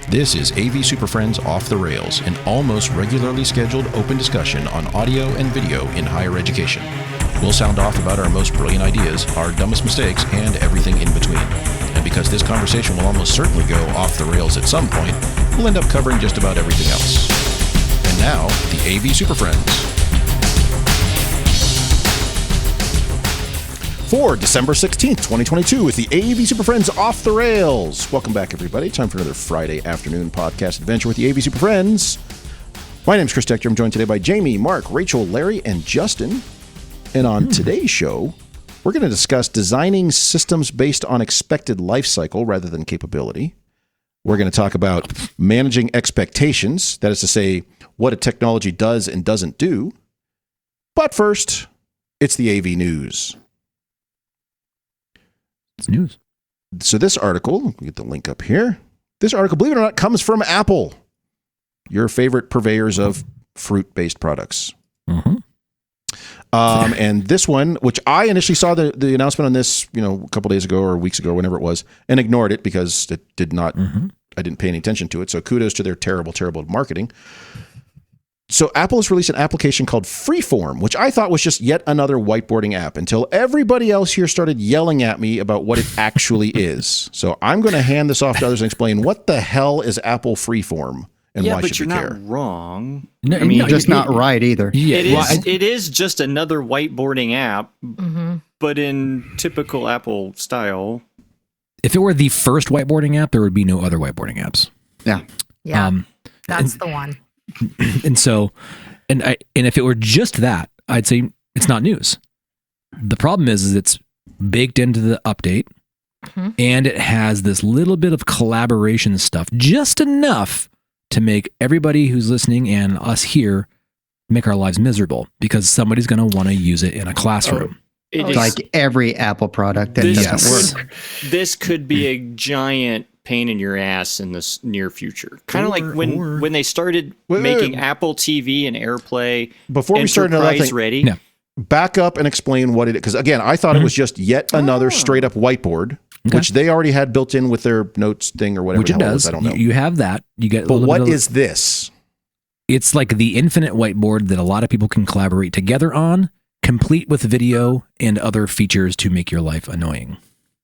This is AV SuperFriends Off the Rails, an almost regularly scheduled open discussion on audio and video in higher education. We'll sound off about our most brilliant ideas, our dumbest mistakes, and everything in between. And because this conversation will almost certainly go off the rails at some point, we'll end up covering just about everything else. And now, the AV SuperFriends. For December 16th, 2022, with the AV SuperFriends Off the Rails. Welcome back, everybody. Time for another Friday afternoon podcast adventure with the AV SuperFriends. My name is Chris Dector. I'm joined today by Jamie, Mark, Rachel, Larry, and Justin. And on today's show, we're going to discuss designing systems based on expected lifecycle rather than capability. We're going to talk about managing expectations, that is to say, what a technology does and doesn't do. But first, it's the AV news. It's news. So this article, let me get the link up here. This article, believe it or not, comes from Apple, your favorite purveyors of fruit-based products. Mm-hmm. And this one, which I initially saw the announcement on this, a couple days ago or weeks ago, whenever it was, and ignored it because it did not, I didn't pay any attention to it. So kudos to their terrible, terrible marketing. So Apple has released an application called Freeform, which I thought was just yet another whiteboarding app until everybody else here started yelling at me about what it actually is. So I'm going to hand this off to others and explain what the hell is Apple Freeform and why should we care? Yeah, but you're not wrong. No, I mean, you're just not right either. Yeah, it is just another whiteboarding app, but in typical Apple style. If it were the first whiteboarding app, there would be no other whiteboarding apps. Yeah. That's the one. And so, and if it were just that, I'd say it's not news. The problem is it's baked into the update, and it has this little bit of collaboration stuff, just enough to make everybody who's listening and us here make our lives miserable because somebody's going to want to use it in a classroom. It's like every Apple product that doesn't work. This could be a giant pain in your ass in the near future. Kind of like when they started making Apple TV and AirPlay before we started enterprise ready. Yeah. Back up and explain what it is. Because again, I thought it was just yet another straight up whiteboard, which they already had built in with their notes thing or whatever. Which it does. I don't know. You have that. You get. But what is this? It's like the infinite whiteboard that a lot of people can collaborate together on, complete with video and other features to make your life annoying.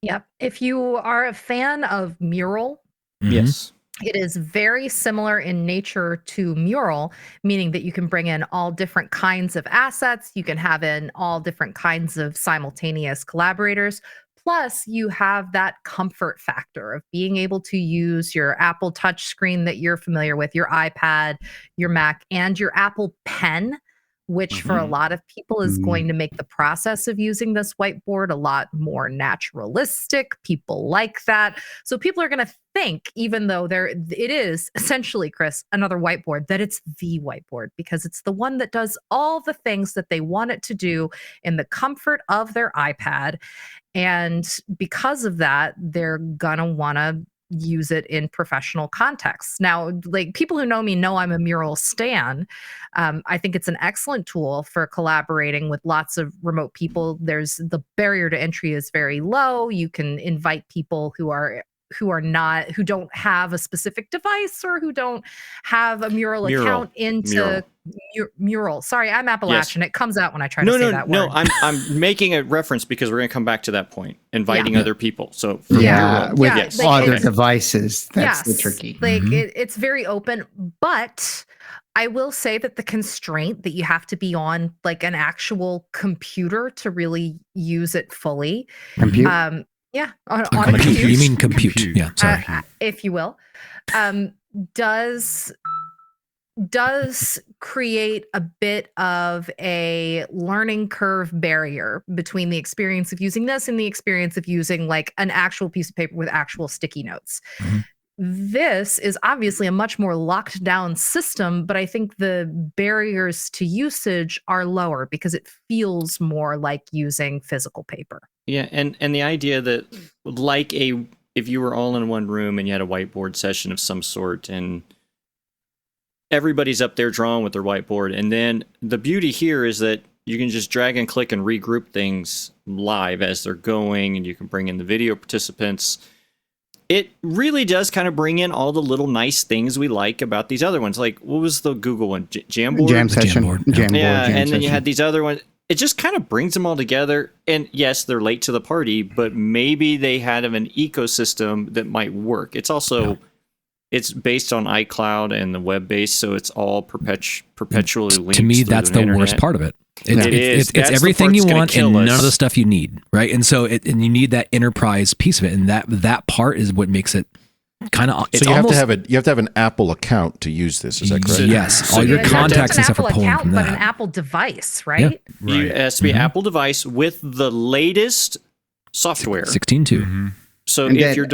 Yep. If you are a fan of Mural, yes, it is very similar in nature to Mural, meaning that you can bring in all different kinds of assets. You can have in all different kinds of simultaneous collaborators. Plus, you have that comfort factor of being able to use your Apple touchscreen that you're familiar with, your iPad, your Mac, and your Apple Pen, which for a lot of people is going to make the process of using this whiteboard a lot more naturalistic. People like that. So people are going to think, even though it is essentially, Chris, another whiteboard, that it's the whiteboard because it's the one that does all the things that they want it to do in the comfort of their iPad. And because of that, they're going to want to use it in professional contexts. Now, like people who know me know I'm a Mural stan. I think it's an excellent tool for collaborating with lots of remote people. The barrier to entry is very low. You can invite people who don't have a specific device or who don't have a Mural account into Mural. Sorry, I'm Appalachian. Yes. It comes out when I try to say that word. No, I'm making a reference because we're going to come back to that point, inviting other people. So for with other devices, that's the tricky. It's very open, but I will say that the constraint that you have to be on like an actual computer to really use it fully. Compute? On a computer. You mean compute? Yeah, sorry. If you will, does create a bit of a learning curve barrier between the experience of using this and the experience of using like an actual piece of paper with actual sticky notes. This is obviously a much more locked down system, but I think the barriers to usage are lower because it feels more like using physical paper. Yeah, and the idea that if you were all in one room and you had a whiteboard session of some sort and everybody's up there drawing with their whiteboard, and then the beauty here is that you can just drag and click and regroup things live as they're going, and you can bring in the video participants. it really does kind of bring in all the little nice things we like about these other ones. Like, what was the Google one? Jamboard? Jam session. Jamboard. Jamboard, Yeah, jam and then you session. had these other ones. It just kind of brings them all together. And yes, they're late to the party, but maybe they had an ecosystem that might work. It's also it's based on iCloud and the web base, so it's all perpetually linked. To me, through that's the internet. worst part of it. It is. It's That's the everything part you that's gonna want kill and none us. of the stuff you need, right? And so and you need that enterprise piece of it, and that part is what makes it kind of. So you have to have an Apple account to use this. Is that correct? Yes, So all your you have to contacts and It's an stuff are Apple pulling account, from but an that. Apple device, right? It has to be Apple device with the latest software. 16.2. So And if then- you're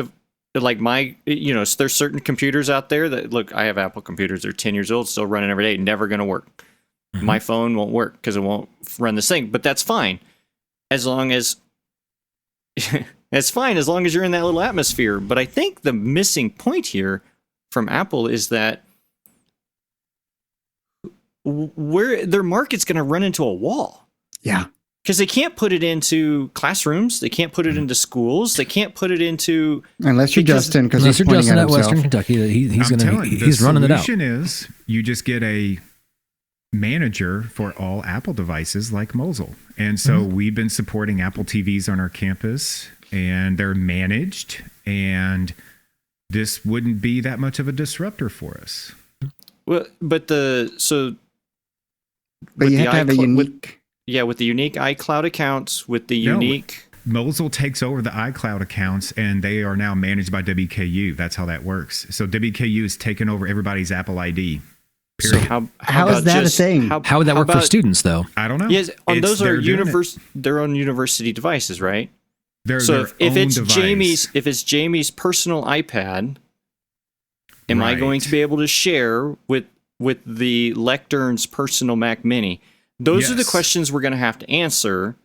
like my, there's certain computers out there that look. I have Apple computers. They're 10 years old, still running every day. Never going to work. My phone won't work because it won't run this thing. But that's fine, as long as it's fine as long as you're in that little atmosphere. But I think the missing point here from Apple is that where their market's going to run into a wall. Yeah. Because they can't put it into classrooms, they can't put it into schools, they can't put it into. Unless you're Because- Justin, because Unless he's you're pointing Justin at at himself. Western Kentucky, he's I'm gonna telling you, he's running it out. The solution is you just get a manager for all Apple devices like Mosel. And so we've been supporting Apple TVs on our campus, and they're managed, and this wouldn't be that much of a disruptor for us. Well, but But with you the have to have a iCloud- unique. with the unique iCloud accounts, with the No. unique. Mosel takes over the iCloud accounts, and they are now managed by WKU. That's how that works. So WKU is taking over everybody's Apple ID. So Period. How is about that a just- thing? How would that work for about- students, though? I don't know. Yes, those are they're doing it. their own university devices, right? They're So their if own it's device. if it's Jamie's personal iPad, am I Right. going to be able to share with the lectern's personal Mac Mini? Those are the Yes. questions we're going to have to answer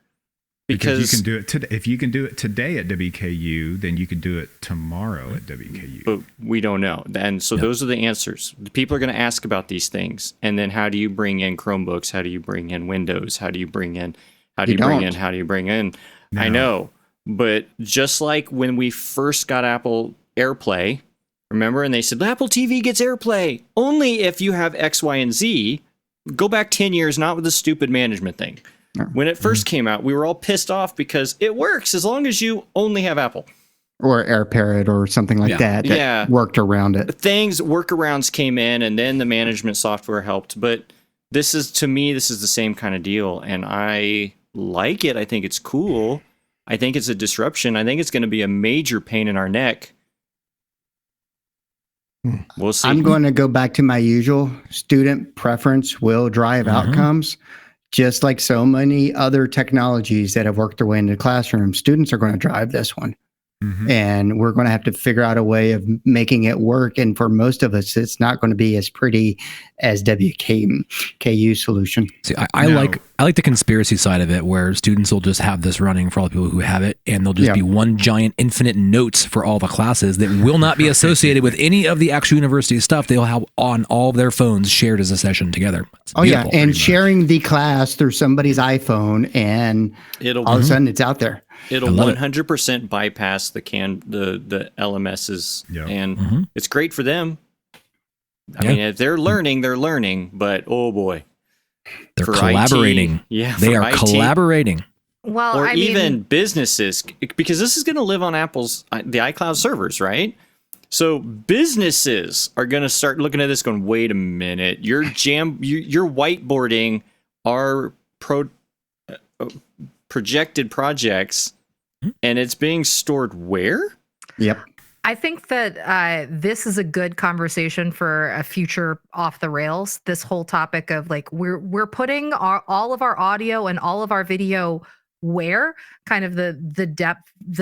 Because because you can do it today. If you can do it today at WKU, then you can do it tomorrow at WKU. but we don't know. And so those are the answers. The people are going to ask about these things. And then how do you bring in Chromebooks? How do you bring in Windows? How do you bring in I No. know. But just like when we first got Apple AirPlay, remember? And they said, Apple TV gets AirPlay only if you have X, Y, and Z. Go back 10 years, not with the stupid management thing. No. When it first came out, we were all pissed off because it works as long as you only have Apple. Or AirParrot or something like that Yeah. worked around it. Workarounds came in, and then the management software helped. But this is the same kind of deal, and I like it. I think it's cool. I think it's a disruption. I think it's going to be a major pain in our neck. We'll see. I'm going to go back to my usual student preference will drive outcomes. Just like so many other technologies that have worked their way into the classroom, students are going to drive this one. Mhm. And we're going to have to figure out a way of making it work. And for most of us, it's not going to be as pretty as WKU solution. See, I No. like the conspiracy side of it, where students will just have this running for all the people who have it, and there'll just be one giant infinite notes for all the classes that will not be associated with any of the actual university stuff. They'll have on all of their phones shared as a session together. It's beautiful. Yeah. And sharing the class through somebody's iPhone, and It'll all of a sudden it's out there. it'll I love it. 100% bypass the LMSs, Yep. and it's great for them. I Yeah. mean, if they're learning, but oh boy, They're for IT, collaborating. yeah, They for are IT, collaborating. Well, or I even mean, businesses, because this is going to live on Apple's the iCloud servers, right? So businesses are going to start looking at this, going, "Wait a minute, you're whiteboarding our projected projects, and it's being stored where?" Yep. I think that this is a good conversation for a future off the rails. This whole topic of like we're putting all of our audio and all of our video where, kind of the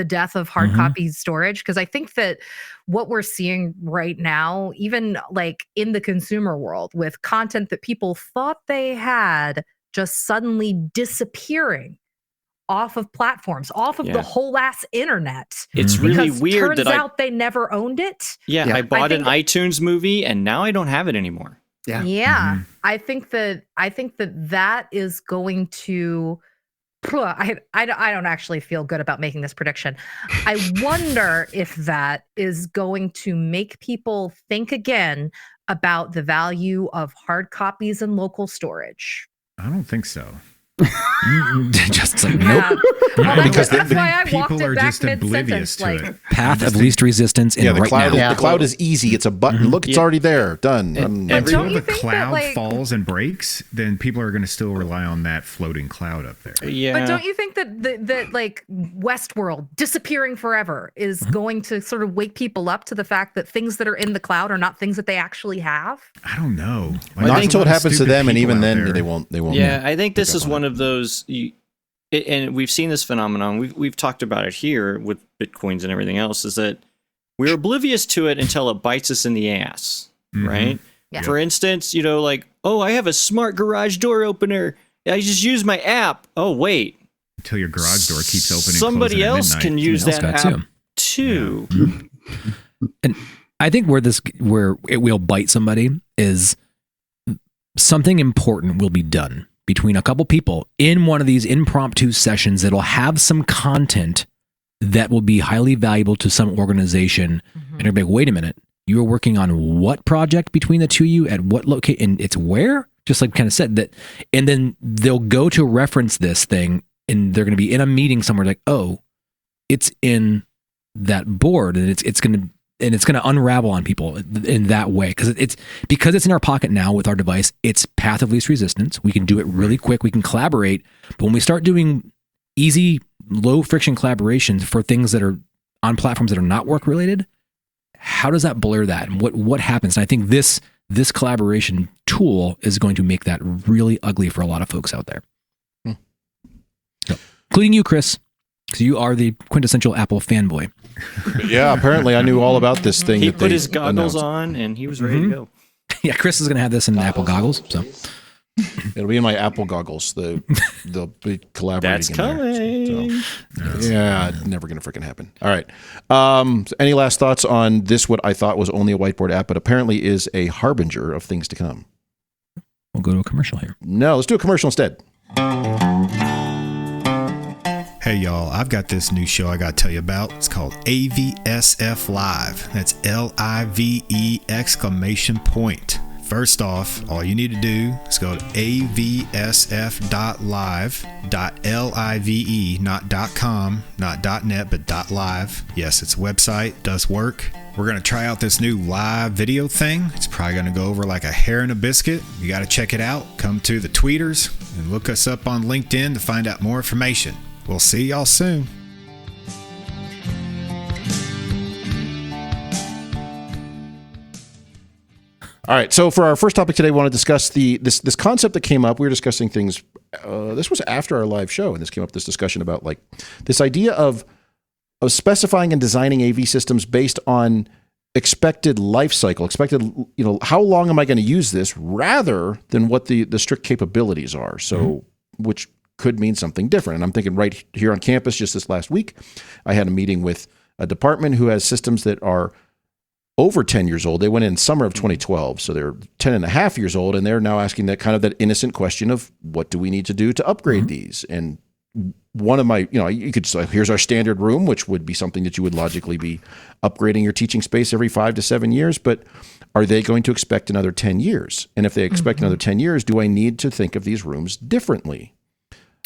death of hard copy storage, because I think that what we're seeing right now, even like in the consumer world, with content that people thought they had just suddenly disappearing off of platforms, off of the whole ass internet. It's really Because weird turns that out they never owned it. I bought an think- iTunes movie and now I don't have it anymore. Yeah. Yeah. I think that is going to I don't actually feel good about making this prediction. I wonder if that is going to make people think again about the value of hard copies and local storage. I don't think so. Just like, Yeah. nope. Well, Because that's why I people walked are it back just oblivious mid-sentence. to Like, it. Path of least resistance in Yeah, the right cloud. now. The cloud is easy. It's a button. Look, it's already there. Done. But Until don't you the think that, cloud like- falls and breaks, then people are going to still rely on that floating cloud up there. Yeah. But don't you think that like Westworld disappearing forever is going to sort of wake people up to the fact that things that are in the cloud are not things that they actually have? I don't know. Like, Not there's a until lot it of happens to stupid them, and people even out then there. they won't. Yeah, I think this pick is up on one it. of those, and we've seen this phenomenon. We've talked about it here with Bitcoins and everything else. Is that we're oblivious to it until it bites us in the ass, right? Yeah. For instance, like, oh, I have a smart garage door opener. I just use my app. Oh, wait, Until your garage door keeps opening. somebody and closing at else midnight. can use Somebody that else app got too. And I think where it will bite somebody is something important will be done between a couple people in one of these impromptu sessions that'll have some content that will be highly valuable to some organization. And they'll be like, wait a minute, you were working on what project between the two of you at what location? And it's where? Just like kind of said that. And then they'll go to reference this thing and they're going to be in a meeting somewhere like, oh, it's in that board and it's going to unravel on people in that way because it's in our pocket now with our device. It's path of least resistance. We can do it really quick. We can collaborate. But when we start doing easy, low friction collaborations for things that are on platforms that are not work related, how does that blur that? And what happens? And I think this collaboration tool is going to make that really ugly for a lot of folks out there, so, including you, Chris. Because you are the quintessential Apple fanboy. Yeah, apparently I knew all about this thing. He that put they his goggles announced. on and he was ready to go. Yeah, Chris is going to have this in Apple goggles. So It'll be in my Apple goggles. They'll be collaborating. That's in coming. There. So, yeah, never gonna freaking happen. All right. So any last thoughts on this? What I thought was only a whiteboard app, but apparently is a harbinger of things to come. we'll go to a commercial here. No, let's do a commercial instead. Hey y'all, I've got this new show I got to tell you about. It's called AVSF Live. That's LIVE exclamation point. First off, all you need to do is go to avsf.live.live, not .com, not .net, but .live. Yes, it's a website, does work. We're going to try out this new live video thing. It's probably going to go over like a hair in a biscuit. You got to check it out. Come to the tweeters and look us up on LinkedIn to find out more information. We'll see y'all soon. All right. So for our first topic today, we want to discuss this concept that came up. We were discussing things. This was after our live show, and this came up. This discussion about like this idea of specifying and designing AV systems based on expected life cycle, how long am I going to use this, rather than what the strict capabilities are. So, which could mean something different. And I'm thinking right here on campus, just this last week, I had a meeting with a department who has systems that are over 10 years old. They went in summer of 2012. So they're 10 and a half years old. And they're now asking that kind of that innocent question of what do we need to do to upgrade these? And one of my, you could say, here's our standard room, which would be something that you would logically be upgrading your teaching space every 5 to 7 years. But are they going to expect another 10 years? And if they expect another 10 years, do I need to think of these rooms differently?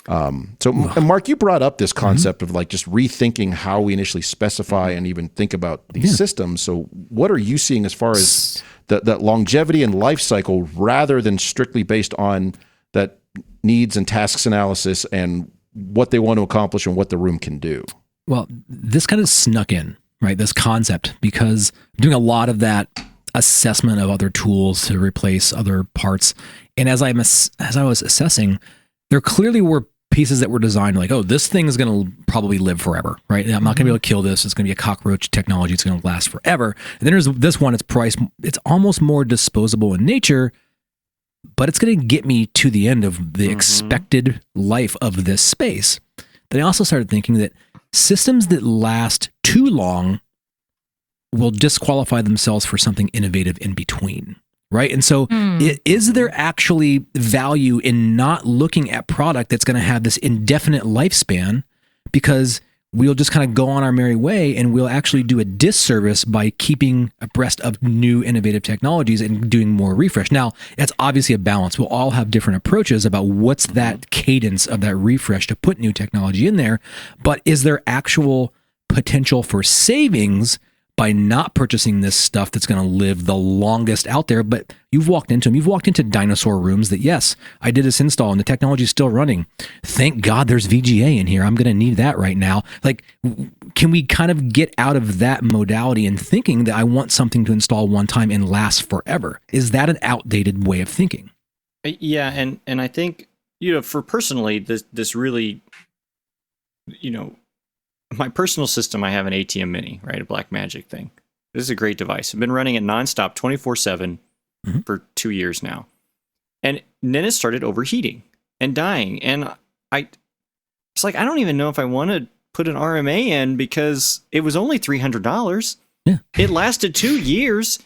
And Mark, you brought up this concept of like just rethinking how we initially specify and even think about these systems. So what are you seeing as far as that longevity and life cycle, rather than strictly based on that needs and tasks analysis and what they want to accomplish and what the room can do? Well, this kind of snuck in, right? This concept, because I'm doing a lot of that assessment of other tools to replace other parts. And as I was assessing, there clearly were pieces that were designed like, oh, this thing is going to probably live forever, right? I'm not going to be able to kill this. It's going to be a cockroach technology. It's going to last forever. And then there's this one, it's priced, it's almost more disposable in nature, but it's going to get me to the end of the expected life of this space. Then I also started thinking that systems that last too long will disqualify themselves for something innovative in between. right? And so is there actually value in not looking at product that's going to have this indefinite lifespan, because we'll just kind of go on our merry way and we'll actually do a disservice by keeping abreast of new innovative technologies and doing more refresh. Now, that's obviously a balance. We'll all have different approaches about what's that cadence of that refresh to put new technology in there. But is there actual potential for savings by not purchasing this stuff that's going to live the longest out there? But you've walked into them. You've walked into dinosaur rooms that, yes, I did this install and the technology is still running. Thank God there's VGA in here. I'm going to need that right now. Like, can we kind of get out of that modality and thinking that I want something to install one time and last forever? Is that an outdated way of thinking? Yeah, and I think, for personally, this really, my personal system, I have an ATM Mini, right? A Blackmagic thing. This is a great device. I've been running it nonstop 24/7 for 2 years now. And then it started overheating and dying. And it's like, I don't even know if I want to put an RMA in, because it was only $300. Yeah. It lasted 2 years.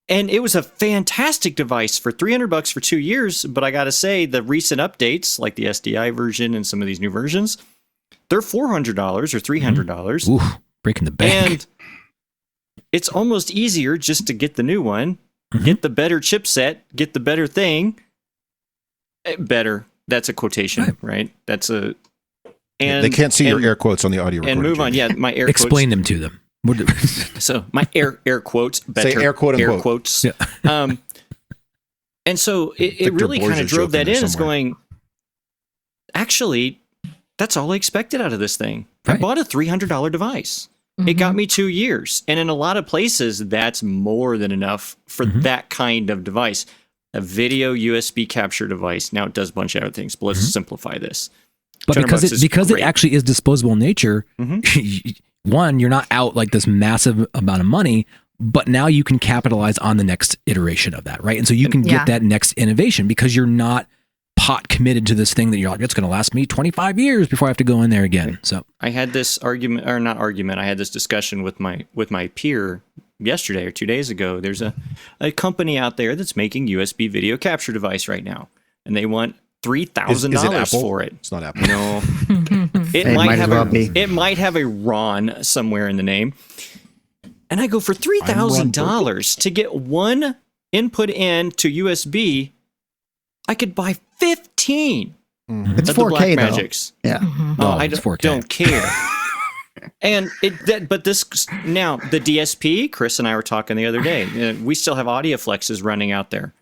And it was a fantastic device for $300 for 2 years. But I got to say, the recent updates, like the SDI version and some of these new versions, they're $400 or $300. Ooh, breaking the bank. And it's almost easier just to get the new one, get the better chipset, get the better thing. Better. That's a quotation, right? That's a... And they can't see your air quotes on the audio recording. And move on. Yeah, my air Explain them to them. So my air quotes. Better, say air quote and air quote. Quotes. Yeah. And so it really kind of drove that in. It's going, actually, that's all I expected out of this thing. Right. I bought a $300 device. It got me 2 years. And in a lot of places, that's more than enough for that kind of device. A video USB capture device. Now, it does a bunch of other things, but let's simplify this. But because it actually is disposable in nature, one, you're not out like this massive amount of money, but now you can capitalize on the next iteration of that, right? And so you can get that next innovation because you're not pot committed to this thing that you're like, it's going to last me 25 years before I have to go in there again. So I had this argument, or not argument, I had this discussion with my peer yesterday or 2 days ago. There's a company out there that's making USB video capture device right now, and they want $3,000 for it. It's not Apple. No. It might have a Ron somewhere in the name. And I go, for $3,000 to get one input in to USB, I could buy 15. It's of 4K the Blackmagics. though. Yeah. Oh, I it's 4K. don't care. And but this now, the DSP, Chris and I were talking the other day. We still have AudioFlexes running out there.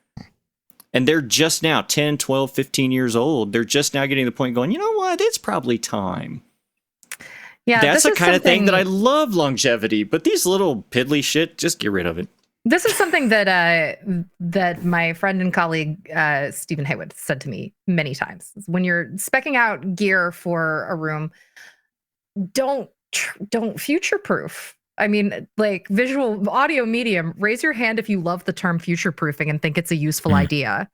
And they're just now 10, 12, 15 years old. They're just now getting to the point going, you know what? It's probably time. Yeah, that's the kind of thing that I love, longevity. But these little piddly shit, just get rid of it. This is something that that my friend and colleague Stephen Haywood said to me many times. When you're speccing out gear for a room, don't future-proof. I mean, like visual audio medium, raise your hand if you love the term future-proofing and think it's a useful idea.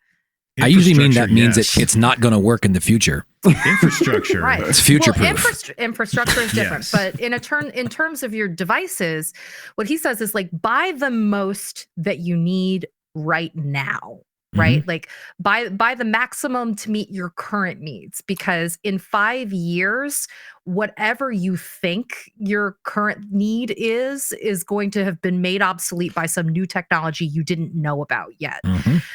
I usually mean that means it's not going to work in the future. Infrastructure. Right. It's future-proof. Well, infrastructure is different, Yes. but in terms of your devices, what he says is like buy the most that you need right now. Right? Like buy the maximum to meet your current needs, because in 5 years, whatever you think your current need is going to have been made obsolete by some new technology you didn't know about yet.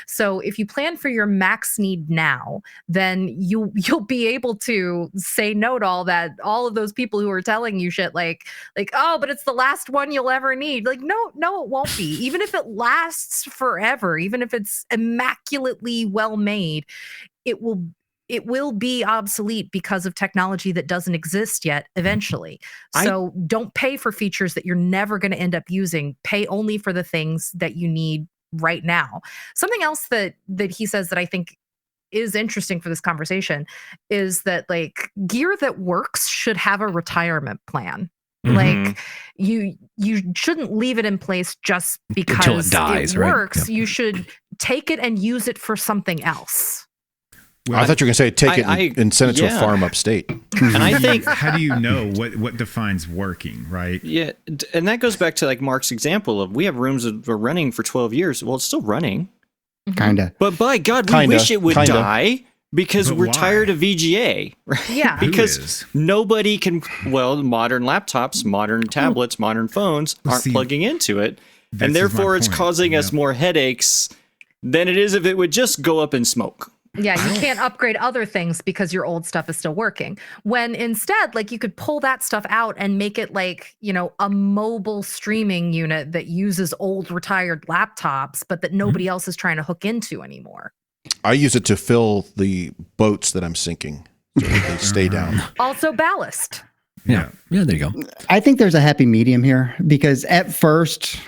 So if you plan for your max need now, then you'll be able to say no to all of those people who are telling you shit like, oh, but it's the last one you'll ever need. Like, no, it won't be. Even if it lasts forever, even if it's immaculately well made, it will be obsolete because of technology that doesn't exist yet eventually. So don't pay for features that you're never going to end up using. Pay only for the things that you need right now. Something else that he says that I think is interesting for this conversation is that like gear that works should have a retirement plan. Like you shouldn't leave it in place just because until it dies, it works. Right? Yep. You should take it and use it for something else. Well, I thought you were going to say take it and send it to a farm upstate. And I think, how do you know what defines working, right? yeah, and that goes back to like Mark's example of we have rooms that are running for 12 years. Well, it's still running. kind of. But by God, we wish it would die because we're tired of VGA, right? Yeah. Because nobody can, modern laptops, modern tablets, modern phones aren't plugging into it. And therefore it's causing us more headaches than it is if it would just go up in smoke. Yeah, you can't upgrade other things because your old stuff is still working. When instead, like, you could pull that stuff out and make it like, a mobile streaming unit that uses old retired laptops, but that nobody else is trying to hook into anymore. I use it to fill the boats that I'm sinking so that they stay down. Also ballast. Yeah, there you go. I think there's a happy medium here because at first,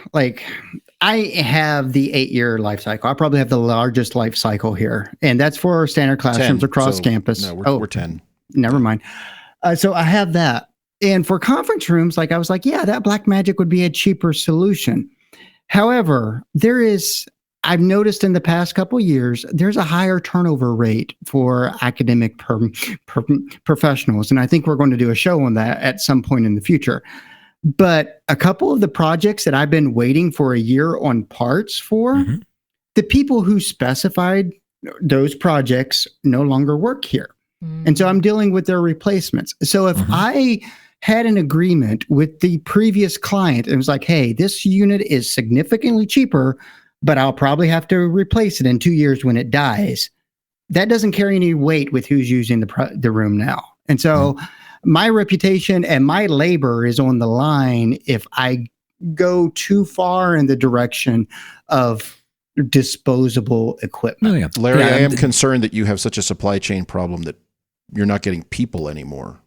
I have the 8-year life cycle. I probably have the largest life cycle here, and that's for standard classrooms 10, across campus. No, we're 10. Never mind. So I have that. And for conference rooms, I was like, yeah, that Blackmagic would be a cheaper solution. However, I've noticed in the past couple of years, there's a higher turnover rate for academic professionals. And I think we're going to do a show on that at some point in the future. But a couple of the projects that I've been waiting for a year on parts for, the people who specified those projects no longer work here. And so I'm dealing with their replacements. So if I had an agreement with the previous client and was like, hey, this unit is significantly cheaper, but I'll probably have to replace it in 2 years when it dies, that doesn't carry any weight with who's using the room now. And so my reputation and my labor is on the line if I go too far in the direction of disposable equipment. Oh, yeah. Larry, I am concerned that you have such a supply chain problem that you're not getting people anymore.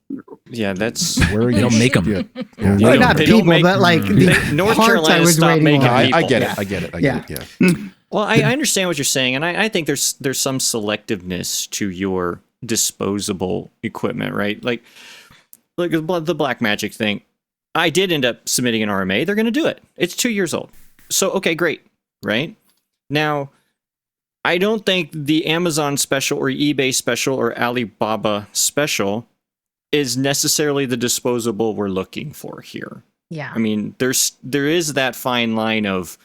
Yeah, that's where you don't make them. Well, not people, but like the North parts Carolina I was stopped waiting making on. people. I get it. Yeah. Well, I understand what you're saying, and I think there's some selectiveness to your disposable equipment, right? Like the Blackmagic thing. I did end up submitting an RMA. They're going to do it. It's 2 years old. So, okay, great, right? Now, I don't think the Amazon special or eBay special or Alibaba special is necessarily the disposable we're looking for here. Yeah. I mean, there is that fine line of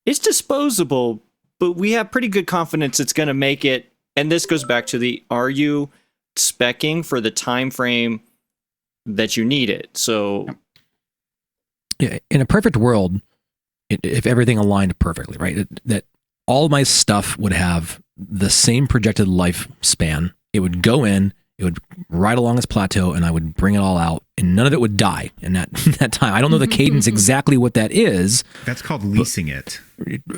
it's disposable, but we have pretty good confidence it's going to make it. And this goes back to are you speccing for the time frame that you need it? So, yeah, in a perfect world, if everything aligned perfectly, right, that all my stuff would have the same projected lifespan. It would go in, it would ride along its plateau, and I would bring it all out, and none of it would die in that time. I don't know the cadence exactly what that is. That's called leasing it.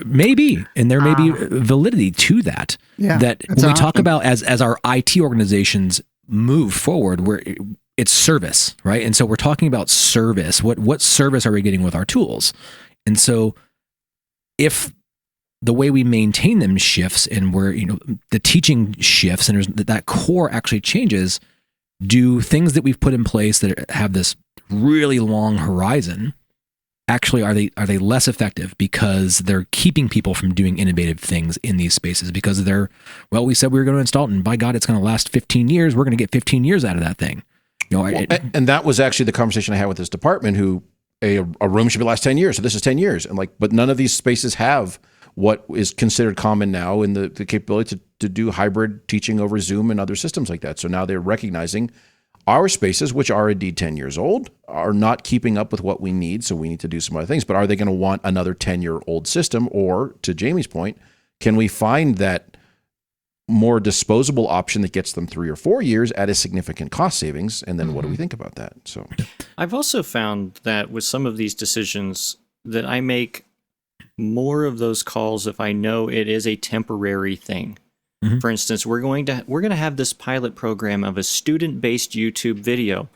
Maybe, and there may be validity to that. Yeah, that when we talk about as our IT organizations move forward, where it's service, right? And so we're talking about service. What service are we getting with our tools? And so if the way we maintain them shifts and where, the teaching shifts and that core actually changes, do things that we've put in place that have this really long horizon, actually, are they less effective because they're keeping people from doing innovative things in these spaces because we said we were going to install it and by God, it's going to last 15 years. We're going to get 15 years out of that thing. And that was actually the conversation I had with this department who a room should last 10 years. So this is 10 years. And but none of these spaces have what is considered common now in the capability to do hybrid teaching over Zoom and other systems like that. So now they're recognizing our spaces, which are indeed 10 years old, are not keeping up with what we need. So we need to do some other things. But are they going to want another 10-year-old system? Or to Jamie's point, can we find that more disposable option that gets them 3 or 4 years at a significant cost savings? And then what do we think about that? So I've also found that with some of these decisions that I make more of those calls if I know it is a temporary thing. For instance, we're going to have this pilot program of a student-based YouTube video.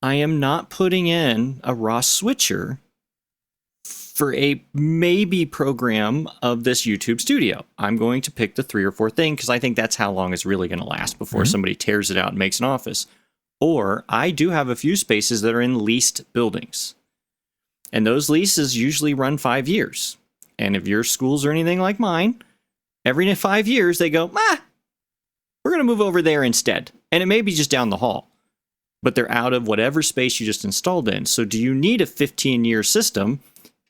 I am not putting in a ROS switcher for a maybe program of this YouTube studio. I'm going to pick the 3 or 4 thing because I think that's how long it's really going to last before somebody tears it out and makes an office. Or I do have a few spaces that are in leased buildings. And those leases usually run 5 years. And if your schools are anything like mine, every 5 years they go, we're going to move over there instead. And it may be just down the hall, but they're out of whatever space you just installed in. So do you need a 15-year system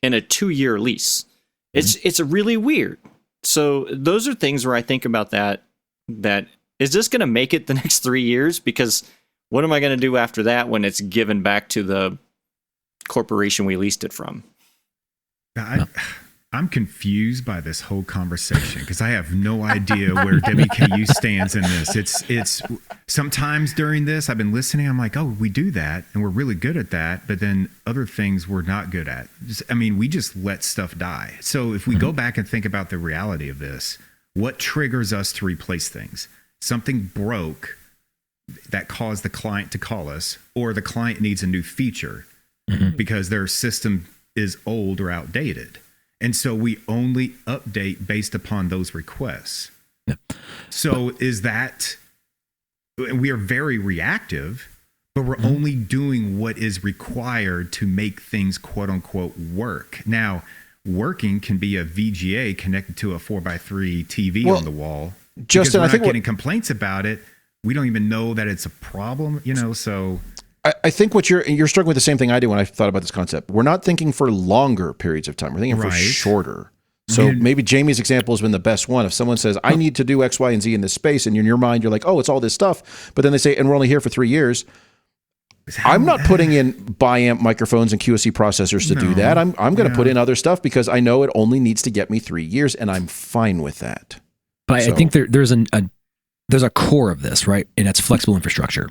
in a 2-year lease? It's really weird. So those are things where I think about that is this going to make it the next 3 years? Because what am I going to do after that when it's given back to the corporation we leased it from? I'm confused by this whole conversation because I have no idea where WKU stands in this. It's sometimes during this, I've been listening. I'm like, oh, we do that and we're really good at that. But then other things we're not good at. We just let stuff die. So if we go back and think about the reality of this, what triggers us to replace things? Something broke that caused the client to call us, or the client needs a new feature because their system is old or outdated. And so we only update based upon those requests. Yeah. So is that, we are very reactive, but we're only doing what is required to make things quote unquote work. Now, working can be a VGA connected to a 4x3 TV on the wall. Justin, we're I think not getting complaints about it. We don't even know that it's a problem, so... I think what you're struggling with the same thing I do when I thought about this concept. We're not thinking for longer periods of time. We're thinking for shorter. So maybe Jamie's example has been the best one. If someone says, I need to do X, Y, and Z in this space, and in your mind, you're like, oh, it's all this stuff. But then they say, and we're only here for 3 years. I'm not putting in bi-amp microphones and QSC processors to do that. I'm going to put in other stuff because I know it only needs to get me 3 years, and I'm fine with that. But I think there's a core of this, right? And that's flexible infrastructure.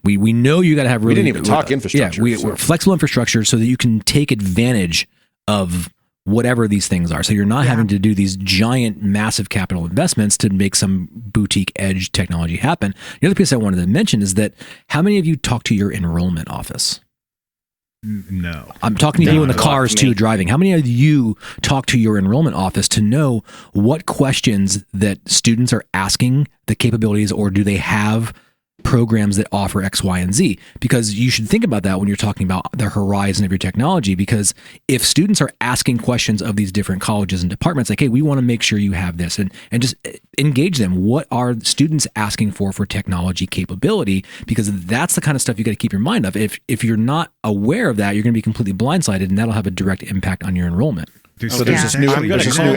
We know you got to have really... We didn't even talk infrastructure. Yeah, we're flexible infrastructure so that you can take advantage of whatever these things are. So you're not having to do these giant, massive capital investments to make some boutique edge technology happen. The other piece I wanted to mention is that how many of you talk to your enrollment office? No. I'm talking to you in the cars too, driving. How many of you talk to your enrollment office to know what questions that students are asking, the capabilities, or do they have programs that offer X, Y, and Z? Because you should think about that when you're talking about the horizon of your technology, because if students are asking questions of these different colleges and departments, like, hey, we want to make sure you have this, and just engage them. What are students asking for technology capability? Because that's the kind of stuff you got to keep your mind of. If you're not aware of that, you're going to be completely blindsided, and that'll have a direct impact on your enrollment. So there's this new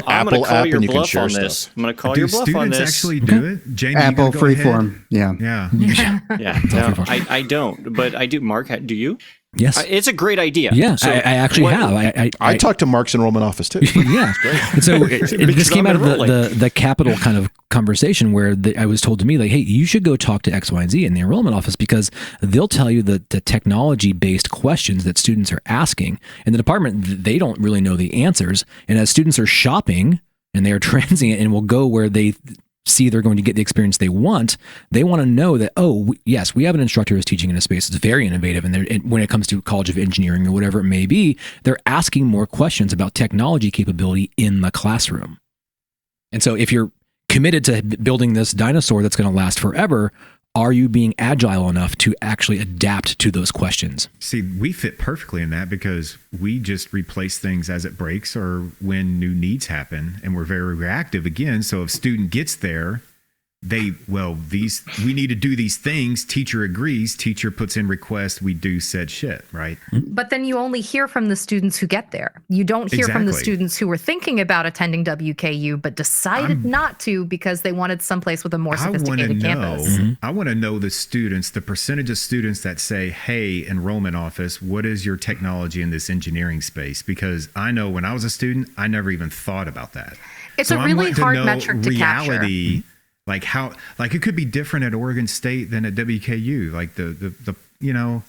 Apple app, and you can share stuff. I'm going to call your bluff on this. Do students actually do it? Jamie, Apple Freeform. Yeah. No, I don't, but I do. Mark, do you? Yes. It's a great idea. Yeah, so I actually have. I talked to Mark's enrollment office too. Yeah. And so this came out of the capital kind of conversation where I was told to me, like, hey, you should go talk to X, Y, and Z in the enrollment office because they'll tell you the technology-based questions that students are asking. In the department, they don't really know the answers. And as students are shopping and they are transient and will go where they see they're going to get the experience they want to know that, yes, we have an instructor who's teaching in a space that's very innovative, and when it comes to College of Engineering or whatever it may be, they're asking more questions about technology capability in the classroom. And so if you're committed to building this dinosaur that's going to last forever, are you being agile enough to actually adapt to those questions? See, we fit perfectly in that because we just replace things as it breaks or when new needs happen, and we're very reactive again. So if student gets there, we need to do these things. Teacher agrees. Teacher puts in request. We do said shit, right? But then you only hear from the students who get there. You don't hear from the students who were thinking about attending WKU but decided not to because they wanted someplace with a more sophisticated campus. I want to know the students, the percentage of students that say, hey, enrollment office, what is your technology in this engineering space? Because I know when I was a student, I never even thought about that. It's a really hard metric to capture. Like how, like it could be different at Oregon State than at WKU. Like well,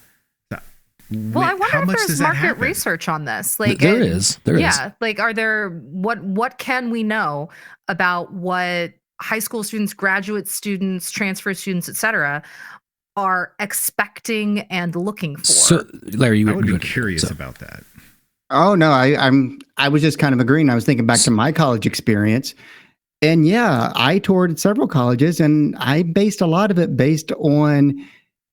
I wonder if there's market research on this. Like there is. Yeah. Like, are there what can we know about what high school students, graduate students, transfer students, et cetera, are expecting and looking for? So, Larry, I would be curious about that. Oh no, I was just kind of agreeing. I was thinking back to my college experience. And yeah, I toured several colleges, and I based a lot of it based on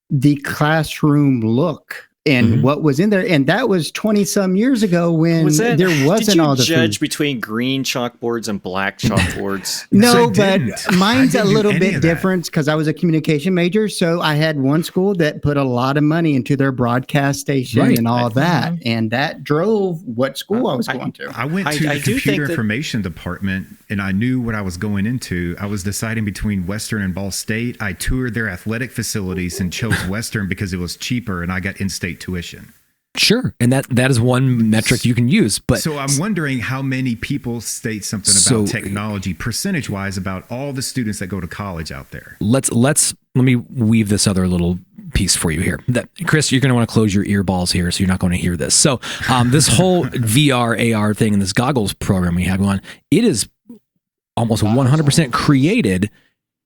the classroom look and what was in there. And that was 20 some years ago when there wasn't all the Did you judge food. between green chalkboards and black chalkboards? No, Yes, I but didn't. mine's I a didn't do little any bit of that. different because I was a communication major. So I had one school that put a lot of money into their broadcast station Right. and all that. And that drove what school I was going to. I went to I the do think computer that- information department and I knew what I was going into. I was deciding between Western and Ball State. I toured their athletic facilities and chose Western because it was cheaper and I got in-state tuition. Sure. And that is one metric you can use. But So I'm wondering how many people state something about technology percentage-wise about all the students that go to college out there. let me weave this other little piece for you here. That Chris, you're going to want to close your earballs here, so you're not going to hear this. So this whole VR, AR thing and this goggles program we have going, it is almost 100% created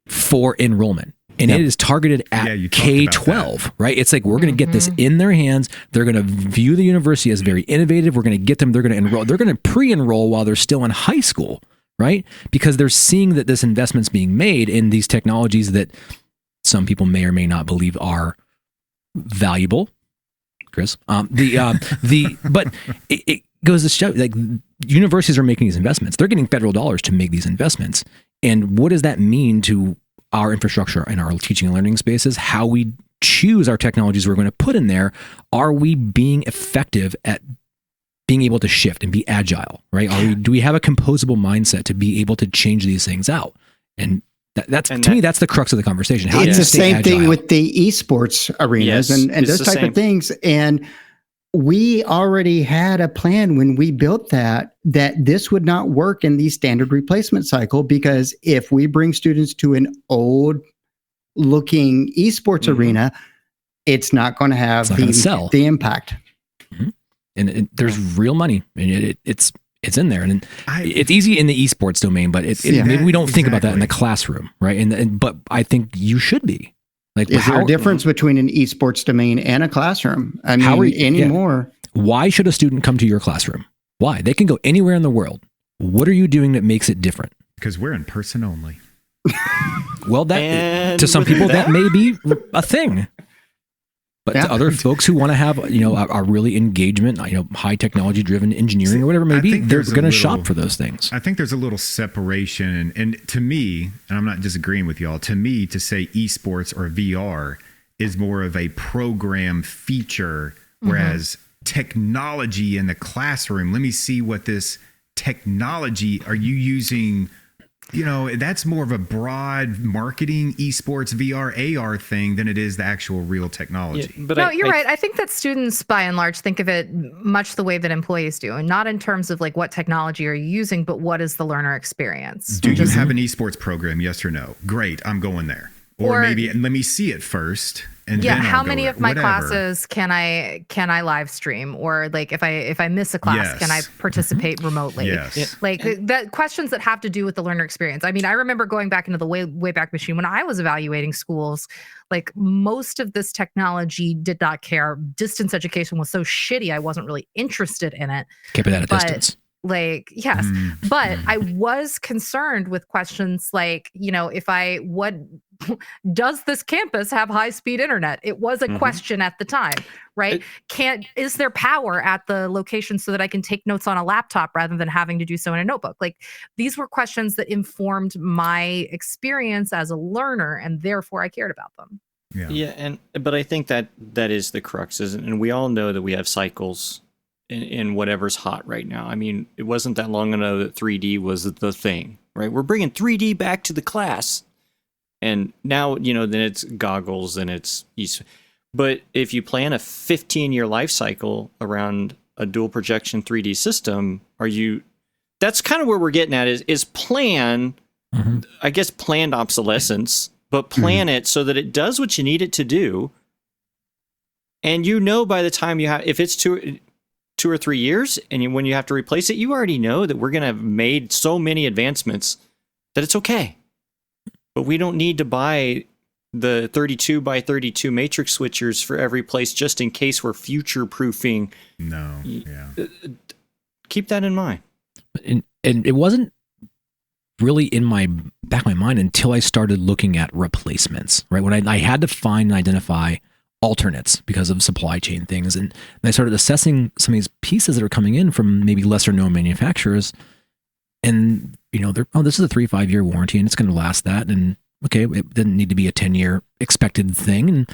for enrollment. And it is targeted at you talked about K-12, right? It's like, we're going to get this in their hands. They're going to view the university as very innovative. We're going to get them, they're going to enroll, they're going to pre-enroll while they're still in high school, right? Because they're seeing that this investment's being made in these technologies that some people may or may not believe are valuable. Chris, but it goes to show, like, universities are making these investments. They're getting federal dollars to make these investments. And what does that mean to our infrastructure and our teaching and learning spaces? How we choose our technologies we're going to put in there. Are we being effective at being able to shift and be agile, right? Do we have a composable mindset to be able to change these things out? And that's to me, that's the crux of the conversation. How do It's you the stay same thing agile? with the esports arenas Yes, and it's those the type same. of things. And we already had a plan when we built that this would not work in the standard replacement cycle, because if we bring students to an old looking esports arena, it's not going to have It's not gonna sell. the impact. And there's real money. And it's in there, and it's easy in the esports domain, but maybe we don't think about that in the classroom, right? But I think you should be. Like, Is there a difference between an esports domain and a classroom? I mean, anymore. Why should a student come to your classroom? Why? They can go anywhere in the world. What are you doing that makes it different? Because we're in person only. Well, that And to some with people that- that may be a thing. But to other folks who want to have, a really engagement, high technology driven engineering or whatever it may I be, think they're there's a going to little- shop for those things. I think there's a little separation. And to me, and I'm not disagreeing with y'all, to me, to say esports or VR is more of a program feature, whereas technology in the classroom, let me see what this technology are you using. That's more of a broad marketing esports VR AR thing than it is the actual real technology. But No, you're right. I think that students, by and large, think of it much the way that employees do, and not in terms of like what technology are you using, but what is the learner experience. Do you have an esports program? Yes or no? Great, I'm going there. Or maybe let me see it first. And then how I'll go many there. of my Whatever. classes can I live stream, or like if I miss a class, can I Yes. participate remotely? Yes. Like that questions that have to do with the learner experience. I mean, I remember going back into the way back machine when I was evaluating schools. Like, most of this technology did not care. Distance education was so shitty, I wasn't really interested in it. Keep it at a But- distance. Like, yes, but I was concerned with questions like, does this campus have high-speed internet? It was a question at the time, right? Is there power at the location so that I can take notes on a laptop rather than having to do so in a notebook? Like, these were questions that informed my experience as a learner, and therefore I cared about them. But I think that is the crux, and we all know that we have cycles in whatever's hot right now. I mean, it wasn't that long ago that 3D was the thing, right? We're bringing 3D back to the class. And now, then it's goggles and it's... But if you plan a 15-year life cycle around a dual projection 3D system, that's kind of where we're getting at is plan, I guess, planned obsolescence, but plan it so that it does what you need it to do. And by the time if it's 2 or 3 years, and when you have to replace it, you already know that we're going to have made so many advancements that it's okay. But we don't need to buy the 32 by 32 matrix switchers for every place just in case we're future proofing. No. Yeah. Keep that in mind. And it wasn't really in my back of my mind until I started looking at replacements, right? When I had to find and identify alternates because of supply chain things. And I started assessing some of these pieces that are coming in from maybe lesser known manufacturers. And, this is a 3-5 year warranty and it's going to last that. And okay, it didn't need to be a 10-year expected thing. And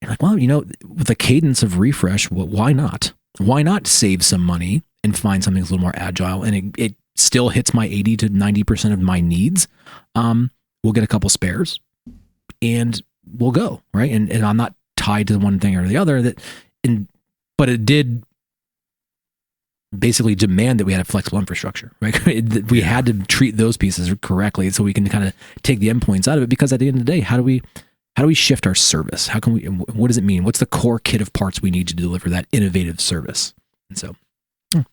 you're like, well, with the cadence of refresh, well, why not? Why not save some money and find something that's a little more agile? And it still hits my 80 to 90% of my needs. We'll get a couple spares and we'll go, right? And I'm not tied to one thing or the other. But it did basically demand that we had a flexible infrastructure, right? We had to treat those pieces correctly so we can kind of take the endpoints out of it, because at the end of the day, how do we shift our service? How can we, what does it mean? What's the core kit of parts we need to deliver that innovative service? And so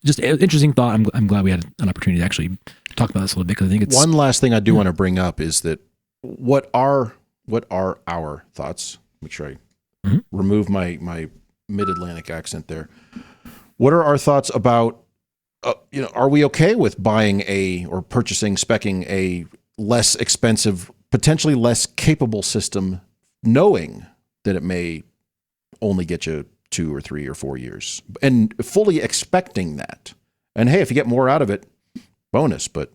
just an interesting thought. I'm glad we had an opportunity to actually talk about this a little bit, because I think it's one last thing I do want to bring up is that what are our thoughts? Make sure I remove my mid-Atlantic accent there. What are our thoughts about, are we okay with buying or purchasing, speccing a less expensive, potentially less capable system, knowing that it may only get you 2 or 3 or 4 years, and fully expecting that? And hey, if you get more out of it, bonus. But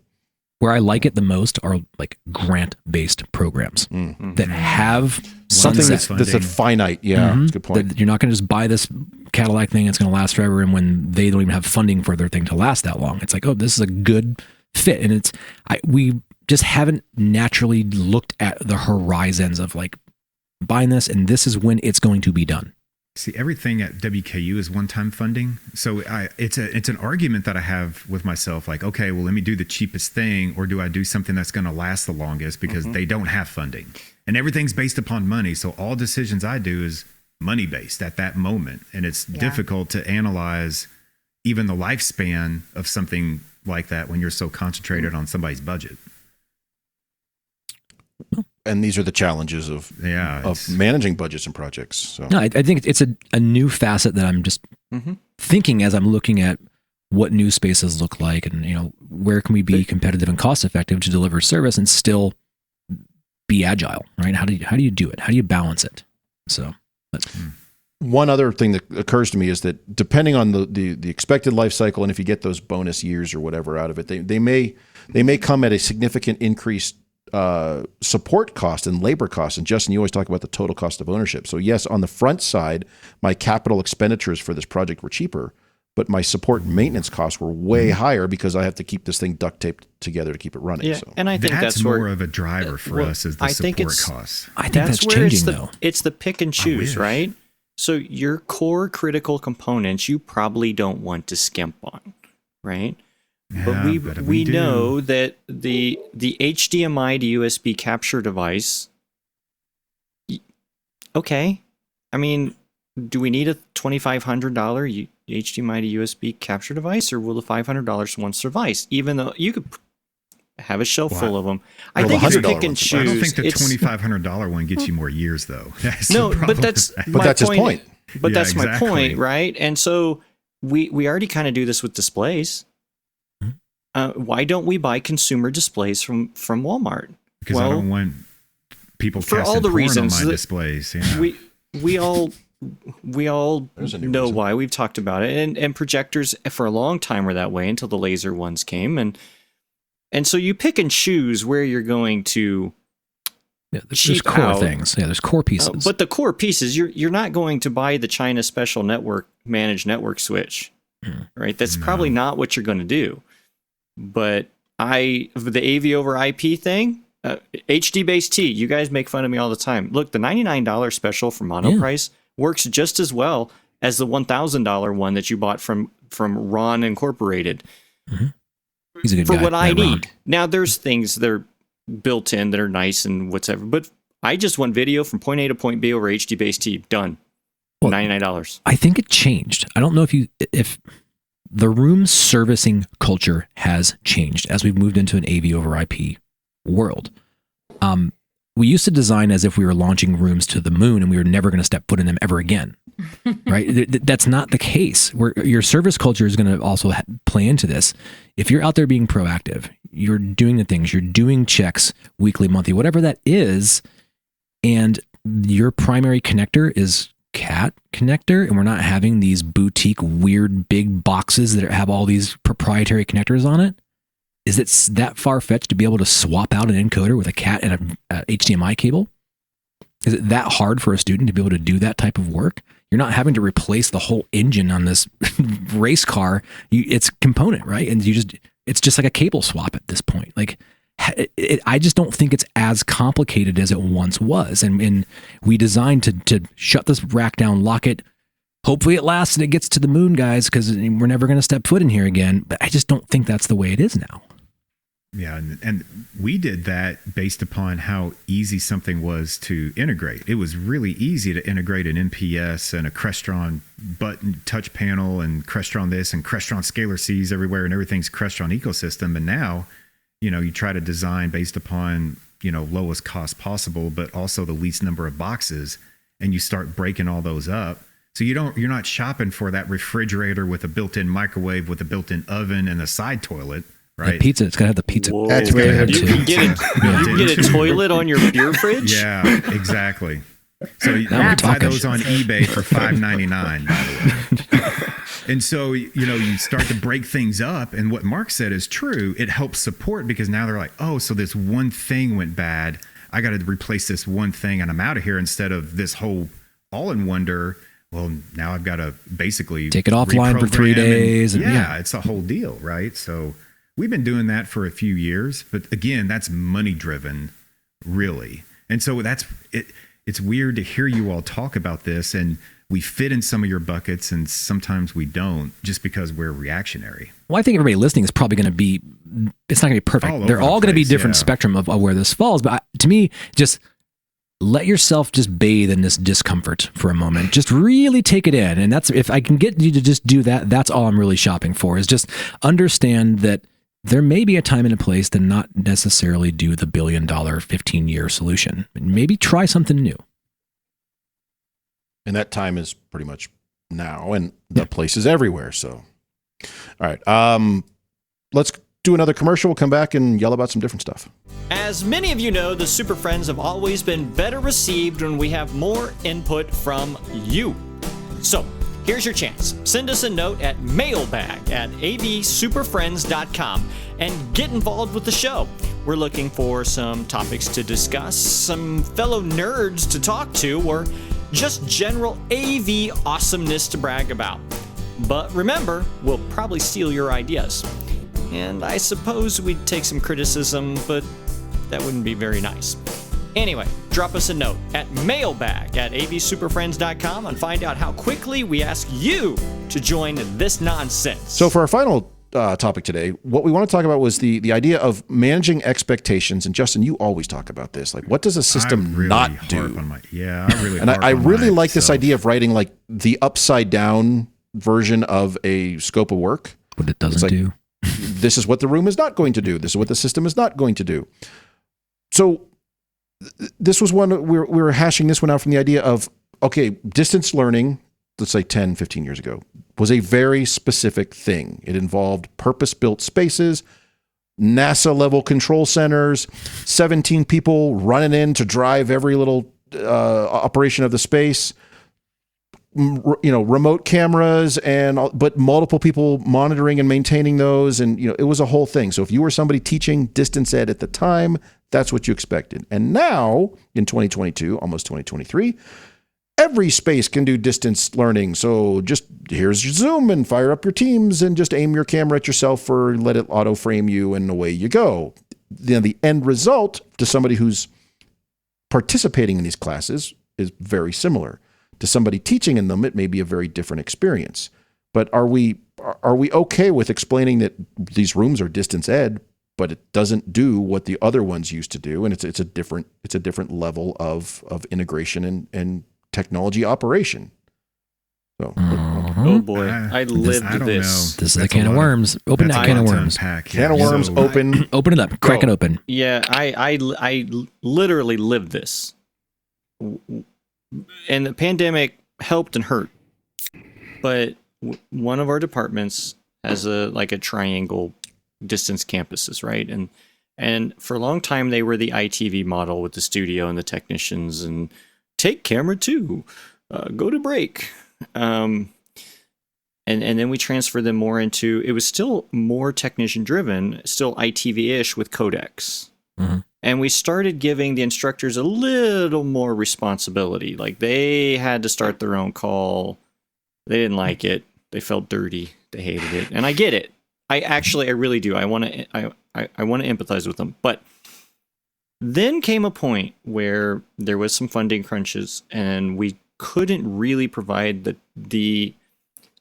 where I like it the most are like grant-based programs that have something that's a finite. Yeah, that's a good point. That you're not going to just buy this Cadillac thing, it's going to last forever. And when they don't even have funding for their thing to last that long, it's like, oh, this is a good fit. And we just haven't naturally looked at the horizons of like buying this, and this is when it's going to be done. See, everything at WKU is one-time funding. So it's an argument that I have with myself, like, okay, well, let me do the cheapest thing, or do I do something that's going to last the longest, because they don't have funding. And everything's based upon money. So all decisions I do is money-based at that moment. And it's difficult to analyze even the lifespan of something like that when you're so concentrated on somebody's budget. And these are the challenges of managing budgets and projects. So no, I think it's a new facet that I'm just thinking as I'm looking at what new spaces look like, and where can we be competitive and cost effective to deliver service and still be agile, right? How do you do it? How do you balance it? So that's one other thing that occurs to me is that depending on the expected life cycle, and if you get those bonus years or whatever out of it, they may come at a significant increased support cost and labor cost. And Justin, you always talk about the total cost of ownership. So yes, on the front side, my capital expenditures for this project were cheaper, but my support and maintenance costs were way higher because I have to keep this thing duct taped together to keep it running. Yeah, so. And I think that's more of a driver for us is the support costs. I think that's changing though. It's the pick and choose, right? So your core critical components you probably don't want to skimp on, right? Yeah, but we know that the HDMI to USB capture device, okay. I mean, do we need a $2,500 HDMI to USB capture device, or will the $500 one suffice? Even though you could have a shelf full of them. I think it's pick and choose. I don't think the $2,500 one gets you more years, though. But that's his point. But that's my point, right? And so we already kind of do this with displays. Why don't we buy consumer displays from Walmart? Because I don't want people for casting all the porn reasons on my displays. Yeah. We all know why. We've talked about it, and projectors for a long time were that way until the laser ones came, and so you pick and choose where you're going to. Yeah, there's core things. Yeah, there's core pieces. But the core pieces, you're not going to buy the China Special Network managed network switch, right? That's probably not what you're going to do. But the AV over IP thing, HD base T, you guys make fun of me all the time. Look, the $99 special for mono price works just as well as the $1,000 one that you bought from Ron Incorporated. He's a good for guy, what I need. Ron. Now, there's things that are built in that are nice and whatever, but I just want video from point A to point B over HD base T. Done. Well, $99. I think it changed. I don't know if the room servicing culture has changed as we've moved into an AV over IP world. We used to design as if we were launching rooms to the moon and we were never going to step foot in them ever again, right? That's not the case. Your service culture is going to also play into this. If you're out there being proactive, you're doing the things, you're doing checks weekly, monthly, whatever that is, and your primary connector is cat connector and we're not having these boutique weird big boxes that have all these proprietary connectors on it, is it that far-fetched to be able to swap out an encoder with a cat and a HDMI cable? Is it that hard for a student to be able to do that type of work? You're not having to replace the whole engine on this race car. It's component, right? And it's just like a cable swap at this point. Like, I just don't think it's as complicated as it once was. And we designed to shut this rack down, lock it. Hopefully it lasts and it gets to the moon, guys, because we're never going to step foot in here again. But I just don't think that's the way it is now. Yeah, and we did that based upon how easy something was to integrate. It was really easy to integrate an NPS and a Crestron button touch panel and Crestron this and Crestron scalar Cs everywhere and everything's Crestron ecosystem. And now, you try to design based upon, lowest cost possible, but also the least number of boxes, and you start breaking all those up. So you're not shopping for that refrigerator with a built-in microwave with a built-in oven and a side toilet. Right. The pizza, it's got to have the pizza. Whoa. That's weird. You can get a toilet on your beer fridge? Yeah, exactly. So you buy those on eBay for $5.99, by the way. And so, you start to break things up. And what Mark said is true. It helps support because now they're like, oh, so this one thing went bad. I got to replace this one thing and I'm out of here instead of this whole all-in-wonder. Well, now I've got to basically take it offline for 3 days. Yeah, it's a whole deal, right? So we've been doing that for a few years, but again, that's money driven, really. And so it's weird to hear you all talk about this, and we fit in some of your buckets and sometimes we don't, just because we're reactionary. Well, I think everybody listening is probably going to be, it's not going to be perfect. They're all going to be different spectrum of where this falls. But to me, just let yourself just bathe in this discomfort for a moment. Just really take it in. And that's, if I can get you to just do that, that's all I'm really shopping for, is just understand that there may be a time and a place to not necessarily do the $1 billion 15-year solution. Maybe try something new. And that time is pretty much now, and the place is everywhere. So, all right, let's do another commercial. We'll come back and yell about some different stuff. As many of you know, the Super Friends have always been better received when we have more input from you. So, here's your chance. Send us a note at mailbag@avsuperfriends.com and get involved with the show. We're looking for some topics to discuss, some fellow nerds to talk to, or just general AV awesomeness to brag about. But remember, we'll probably steal your ideas. And I suppose we'd take some criticism, but that wouldn't be very nice. Anyway, drop us a note at mailbag@avsuperfriends.com and find out how quickly we ask you to join this nonsense. So for our final topic today, what we want to talk about was the idea of managing expectations. And Justin, you always talk about this. Like, what does a system not do? I really like this idea of writing like the upside down version of a scope of work. What it doesn't do. This is what the room is not going to do. This is what the system is not going to do. So this was one, we were hashing this one out from the idea of, okay, distance learning, let's say 10, 15 years ago, was a very specific thing. It involved purpose-built spaces, NASA-level control centers, 17 people running in to drive every little operation of the space, remote cameras, but multiple people monitoring and maintaining those. And, it was a whole thing. So if you were somebody teaching distance ed at the time, that's what you expected. And now in 2022, almost 2023, every space can do distance learning. So just here's your Zoom and fire up your Teams and just aim your camera at yourself or let it auto frame you and away you go. The end result to somebody who's participating in these classes is very similar. To somebody teaching in them, it may be a very different experience. But are we okay with explaining that these rooms are distance ed, but it doesn't do what the other ones used to do, and it's a different level of integration and technology operation. So, oh boy, I lived this. This is a can of worms. Open that can of worms. Can of worms. Open. Open it up. Crack it open. Yeah, I literally lived this. And the pandemic helped and hurt. But one of our departments has a triangle distance campuses, right? And for a long time they were the ITV model with the studio and the technicians and take camera too. go to break. And then we transferred them more into, it was still more technician driven, still ITV-ish with codecs. Mm-hmm. And we started giving the instructors a little more responsibility. Like they had to start their own call. They didn't like it. They felt dirty. They hated it. And I get it. I really do. I want to empathize with them. But then came a point where there was some funding crunches and we couldn't really provide the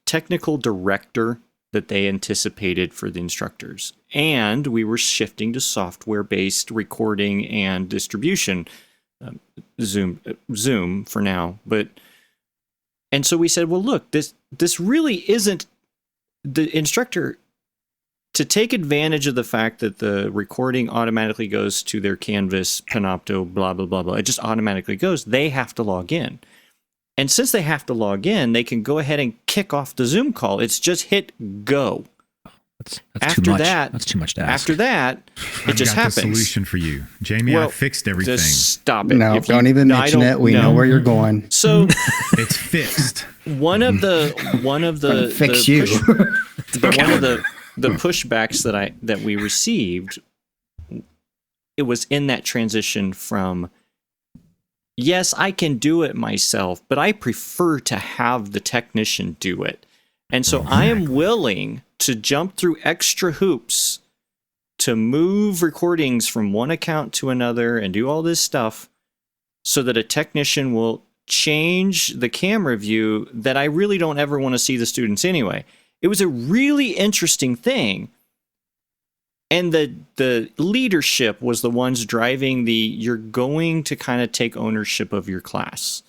technical director that they anticipated for the instructors. And we were shifting to software-based recording and distribution, Zoom for now. And so we said, well, look, this really isn't the instructor to take advantage of the fact that the recording automatically goes to their Canvas, Panopto, blah, blah, blah, blah. It just automatically goes. They have to log in. And since they have to log in, they can go ahead and kick off the Zoom call. It's just hit go. That's too much. That's too much to ask. After that, it just happens. I've got the solution for you, Jamie. I fixed everything. Just stop it. No, don't even mention it. We know where you're going. So it's fixed. One of the fix you. One of the pushbacks that we received, it was in that transition from, yes, I can do it myself, but I prefer to have the technician do it. And so I am willing to jump through extra hoops to move recordings from one account to another and do all this stuff so that a technician will change the camera view that I really don't ever want to see the students anyway. It was a really interesting thing. And the leadership was the ones driving you're going to kind of take ownership of your class.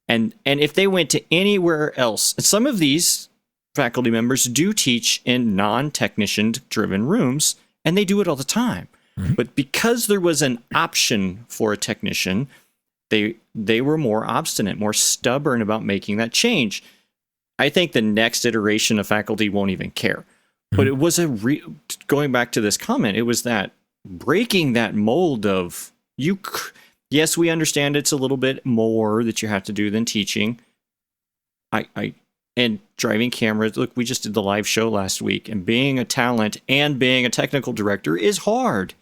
And if they went to anywhere else, some of these faculty members do teach in non-technician driven rooms, and they do it all the time. Mm-hmm. But because there was an option for a technician, they were more obstinate, more stubborn about making that change. I think the next iteration of faculty won't even care. But it was going back to this comment, it was that breaking that mold of yes, we understand it's a little bit more that you have to do than teaching. And driving cameras. Look, we just did the live show last week, and being a talent and being a technical director is hard.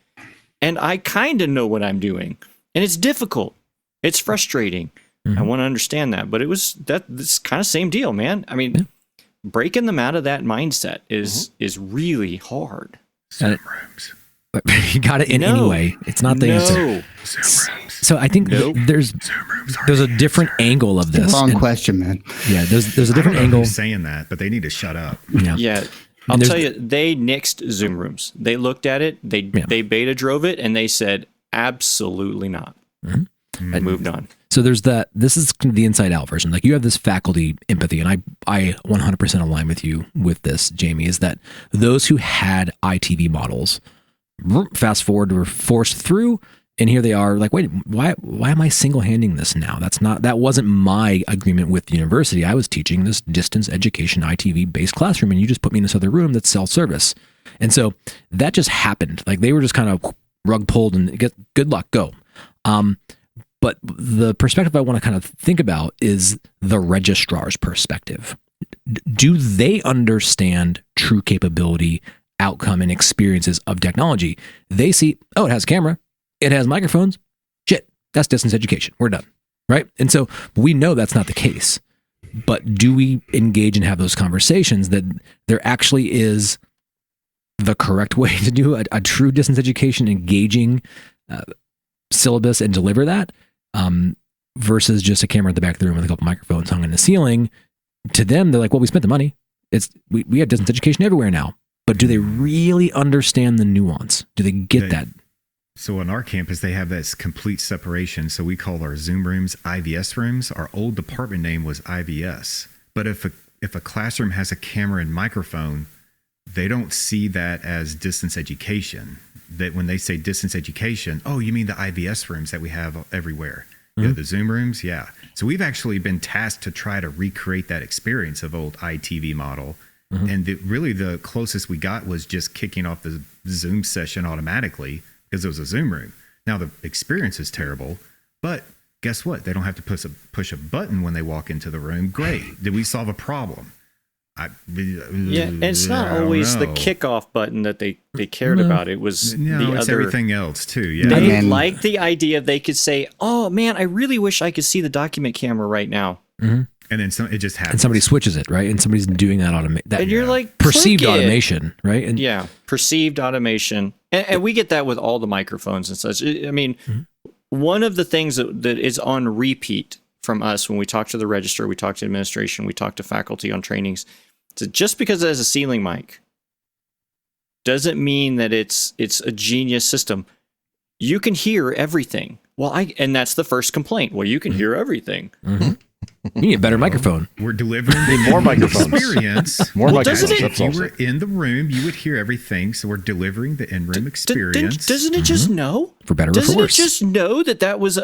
And I kind of know what I'm doing, and it's difficult. It's frustrating. Mm-hmm. I want to understand that, but this kind of same deal, man. I mean, breaking them out of that mindset is really hard. Zoom rooms. But you got it in anyway. It's not the answer. Zoom rooms. So I think there's a different angle of this. Wrong question, man. Yeah, there's a different angle. Saying that, but they need to shut up. Yeah. I'll tell you, they nixed Zoom rooms. They looked at it, they beta drove it, and they said absolutely not. Mm-hmm. And moved on. So there's that. This is the inside out version. Like you have this faculty empathy, and I 100% align with you with this, Jamie. Is that those who had ITV models, fast forward, were forced through, and here they are. Like, wait, why am I single-handing this now? That wasn't my agreement with the university. I was teaching this distance education ITV based classroom, and you just put me in this other room that's self-service. And so that just happened. Like they were just kind of rug pulled and good luck, go. But the perspective I want to kind of think about is the registrar's perspective. Do they understand true capability, outcome, and experiences of technology? They see, oh, it has a camera, it has microphones. Shit, that's distance education. We're done, right? And so we know that's not the case. But do we engage and have those conversations that there actually is the correct way to do a true distance education, engaging syllabus and deliver that? Versus just a camera at the back of the room with a couple microphones hung in the ceiling. To them, they're like, well, we spent the money. We have distance education everywhere now. But do they really understand the nuance? Do they get that? So on our campus, they have this complete separation. So we call our Zoom rooms IVS rooms. Our old department name was IVS. But if a classroom has a camera and microphone, they don't see that as distance education. That when they say distance education, oh, you mean the IVS rooms that we have everywhere? Mm-hmm. You know, the Zoom rooms? Yeah. So we've actually been tasked to try to recreate that experience of old ITV model. Mm-hmm. And really the closest we got was just kicking off the Zoom session automatically because it was a Zoom room. Now the experience is terrible, but Guess what? They don't have to push a button when they walk into the room. Great. Did we solve a problem? Yeah, and it's not always the kickoff button that they cared about. It was it's everything else too. Yeah, they liked the idea they could say, "Oh man, I really wish I could see the document camera right now." Mm-hmm. And then it just happens. And somebody switches it, right? And somebody's doing that automation. And you're like, perceived automation, right? And yeah, perceived automation. And we get that with all the microphones and such. I mean, one of the things that is on repeat from us when we talk to the register, we talk to administration, we talk to faculty on trainings, so just because it has a ceiling mic doesn't mean that it's a genius system. You can hear everything. Well, and that's the first complaint. Well, you can hear everything. Mm-hmm. You need a better microphone. We're delivering more microphones. Experience. More microphones. If you were in the room, you would hear everything. So we're delivering the in-room experience. Doesn't it just know? For better or for worse. Doesn't it just know that was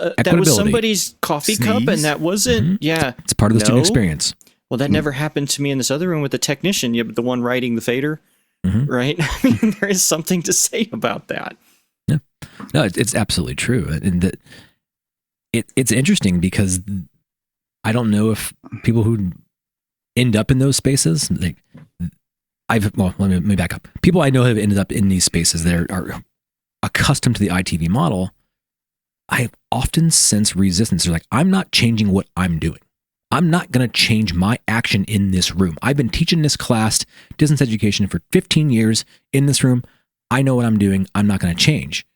somebody's coffee cup and that wasn't? Yeah, it's part of the student experience. Well, that never happened to me in this other room with the technician. Yeah, the one writing the fader, right? I mean, there is something to say about that. Yeah, no, it's absolutely true, and it's interesting because I don't know if people who end up in those spaces, let me back up. People I know have ended up in these spaces that are accustomed to the ITV model. I often sense resistance. They're like, I'm not changing what I'm doing. I'm not going to change my action in this room. I've been teaching this class, distance education, for 15 years in this room. I know what I'm doing. I'm not going to change.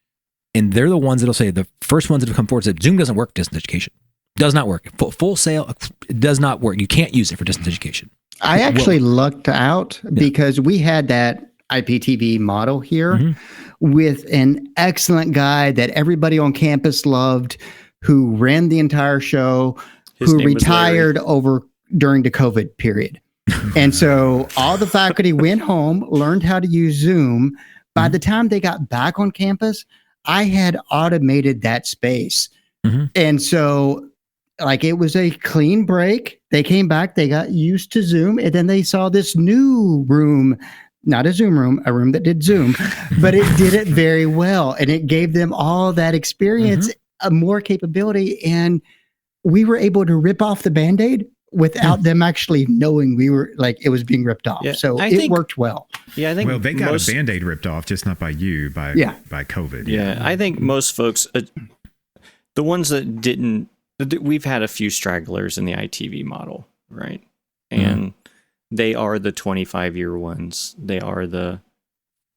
And they're the ones that'll say, the first ones that have come forward said, Zoom doesn't work distance education. Does not work. Full sale, it does not work. You can't use it for distance education. I actually lucked out because we had that IPTV model here with an excellent guy that everybody on campus loved, who ran the entire show, who retired during the COVID period. And so all the faculty went home, learned how to use Zoom. By the time they got back on campus, I had automated that space. And so it was a clean break. They came back, they got used to Zoom, and then they saw this new room, not a Zoom room, a room that did Zoom, but it did it very well. And it gave them all that experience, more capability. And we were able to rip off the Band-Aid without them actually knowing we were it was being ripped off. Yeah, so it worked well. Yeah, I think they got a Band-Aid ripped off, just not by you, by COVID. Yeah, I think most folks, the ones that didn't, we've had a few stragglers in the ITV model, right? And they are the 25-year ones. They are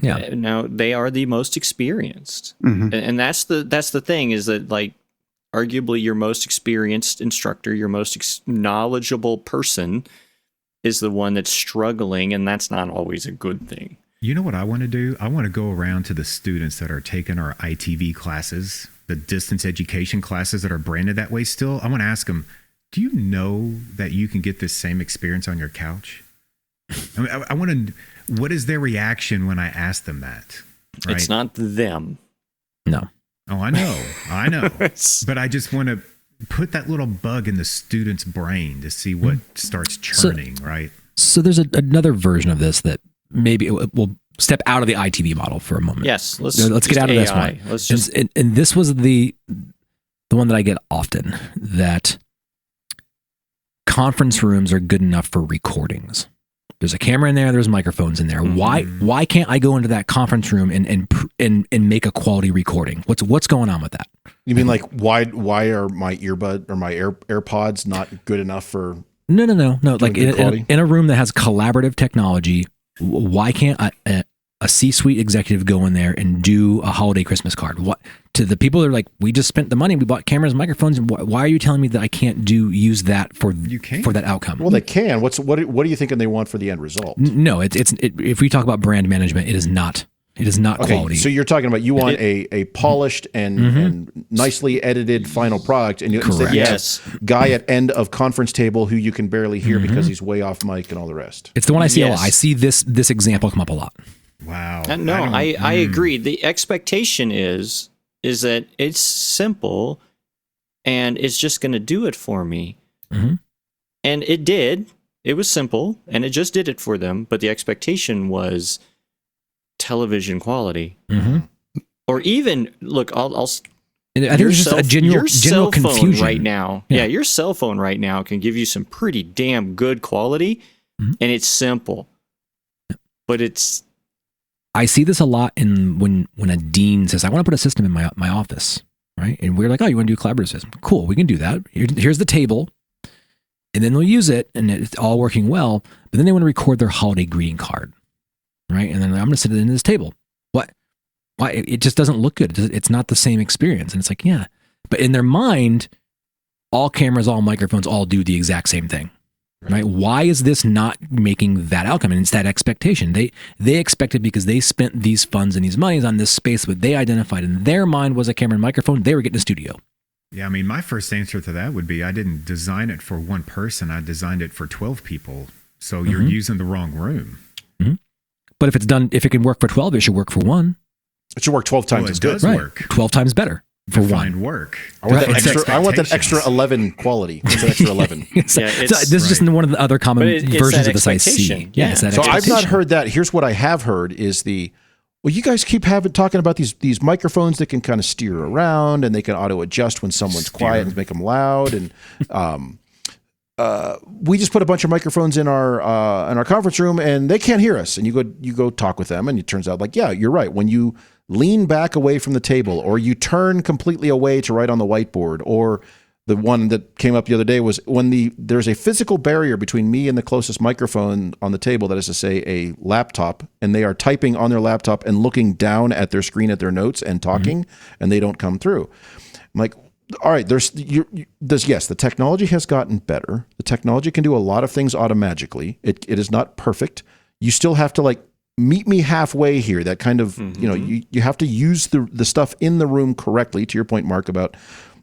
now they are the most experienced. And that's the thing, is that arguably your most experienced instructor, your most knowledgeable person is the one that's struggling, and that's not always a good thing. You know what I want to do? I want to go around to the students that are taking our ITV classes, the distance education classes that are branded that way still. I want to ask them, do you know that you can get this same experience on your couch? I want to, what is their reaction when I ask them that? Right? It's not them. No. Oh, I know. But I just want to put that little bug in the student's brain to see what starts churning, right? So there's another version of this that maybe we'll step out of the ITV model for a moment. Yes, let's get out of this one. Let's just... and this was the one that I get often, that conference rooms are good enough for recordings. There's a camera in there. There's microphones in there. Why can't I go into that conference room and make a quality recording? What's going on with that? You mean why are my earbud or my AirPods not good enough for? No. Like in a room that has collaborative technology, why can't a C-suite executive go in there and do a holiday Christmas card? What to the people that are like, we just spent the money, we bought cameras, microphones, and why are you telling me that I can't use that for that outcome? Well, they can. What are you thinking they want for the end result? No, if we talk about brand management, it is not. It is not quality. So you're talking about you want a polished and nicely edited final product, and instead you have guy at end of conference table who you can barely hear because he's way off mic and all the rest. It's the one I see a lot. I see this example come up a lot. Wow. I agree. The expectation is that it's simple and it's just going to do it for me. And it did. It was simple and it just did it for them. But the expectation was television quality. Or even, look, I'll And I think it's just a general cell phone confusion right now. Yeah, your cell phone right now can give you some pretty damn good quality, and it's simple. But I see this a lot in when a dean says, "I want to put a system in my office," right? And we're like, "Oh, you want to do a collaborative system? Cool, we can do that. Here's the table." And then they'll use it, and it's all working well. But then they want to record their holiday greeting card, right? And then I'm going to sit it in this table. What? Why? It just doesn't look good. It's not the same experience. And it's like, yeah. But in their mind, all cameras, all microphones, all do the exact same thing, right? Why is this not making that outcome? And it's that expectation. They expected, because they spent these funds and these monies on this space, but they identified in their mind was a camera and microphone. They were getting a studio. Yeah, I mean, my first answer to that would be I didn't design it for one person. I designed it for 12 people. So you're using the wrong room. But if it can work for 12, it should work for one. It should work 12 times as good. Right. Work. 12 times better for Defined one. work. I want that extra 11 quality. It's an extra 11. So this is just one of the other common versions of the size C. Yeah. It's that So I've not expectation. heard that. Here's what I have heard is well, you guys keep talking about these microphones that can kind of steer around and they can auto adjust when someone's quiet and make them loud. And we just put a bunch of microphones in our conference room and they can't hear us. And you go talk with them, and it turns out like, yeah, you're right. When you lean back away from the table, or you turn completely away to write on the whiteboard, or the one that came up the other day was when there's a physical barrier between me and the closest microphone on the table, that is to say a laptop, and they are typing on their laptop and looking down at their screen at their notes and talking, and they don't come through. I'm like, all right, yes, the technology has gotten better. The technology can do a lot of things automagically. It is not perfect. You still have to like meet me halfway here. That kind of, you have to use the stuff in the room correctly. To your point, Mark, about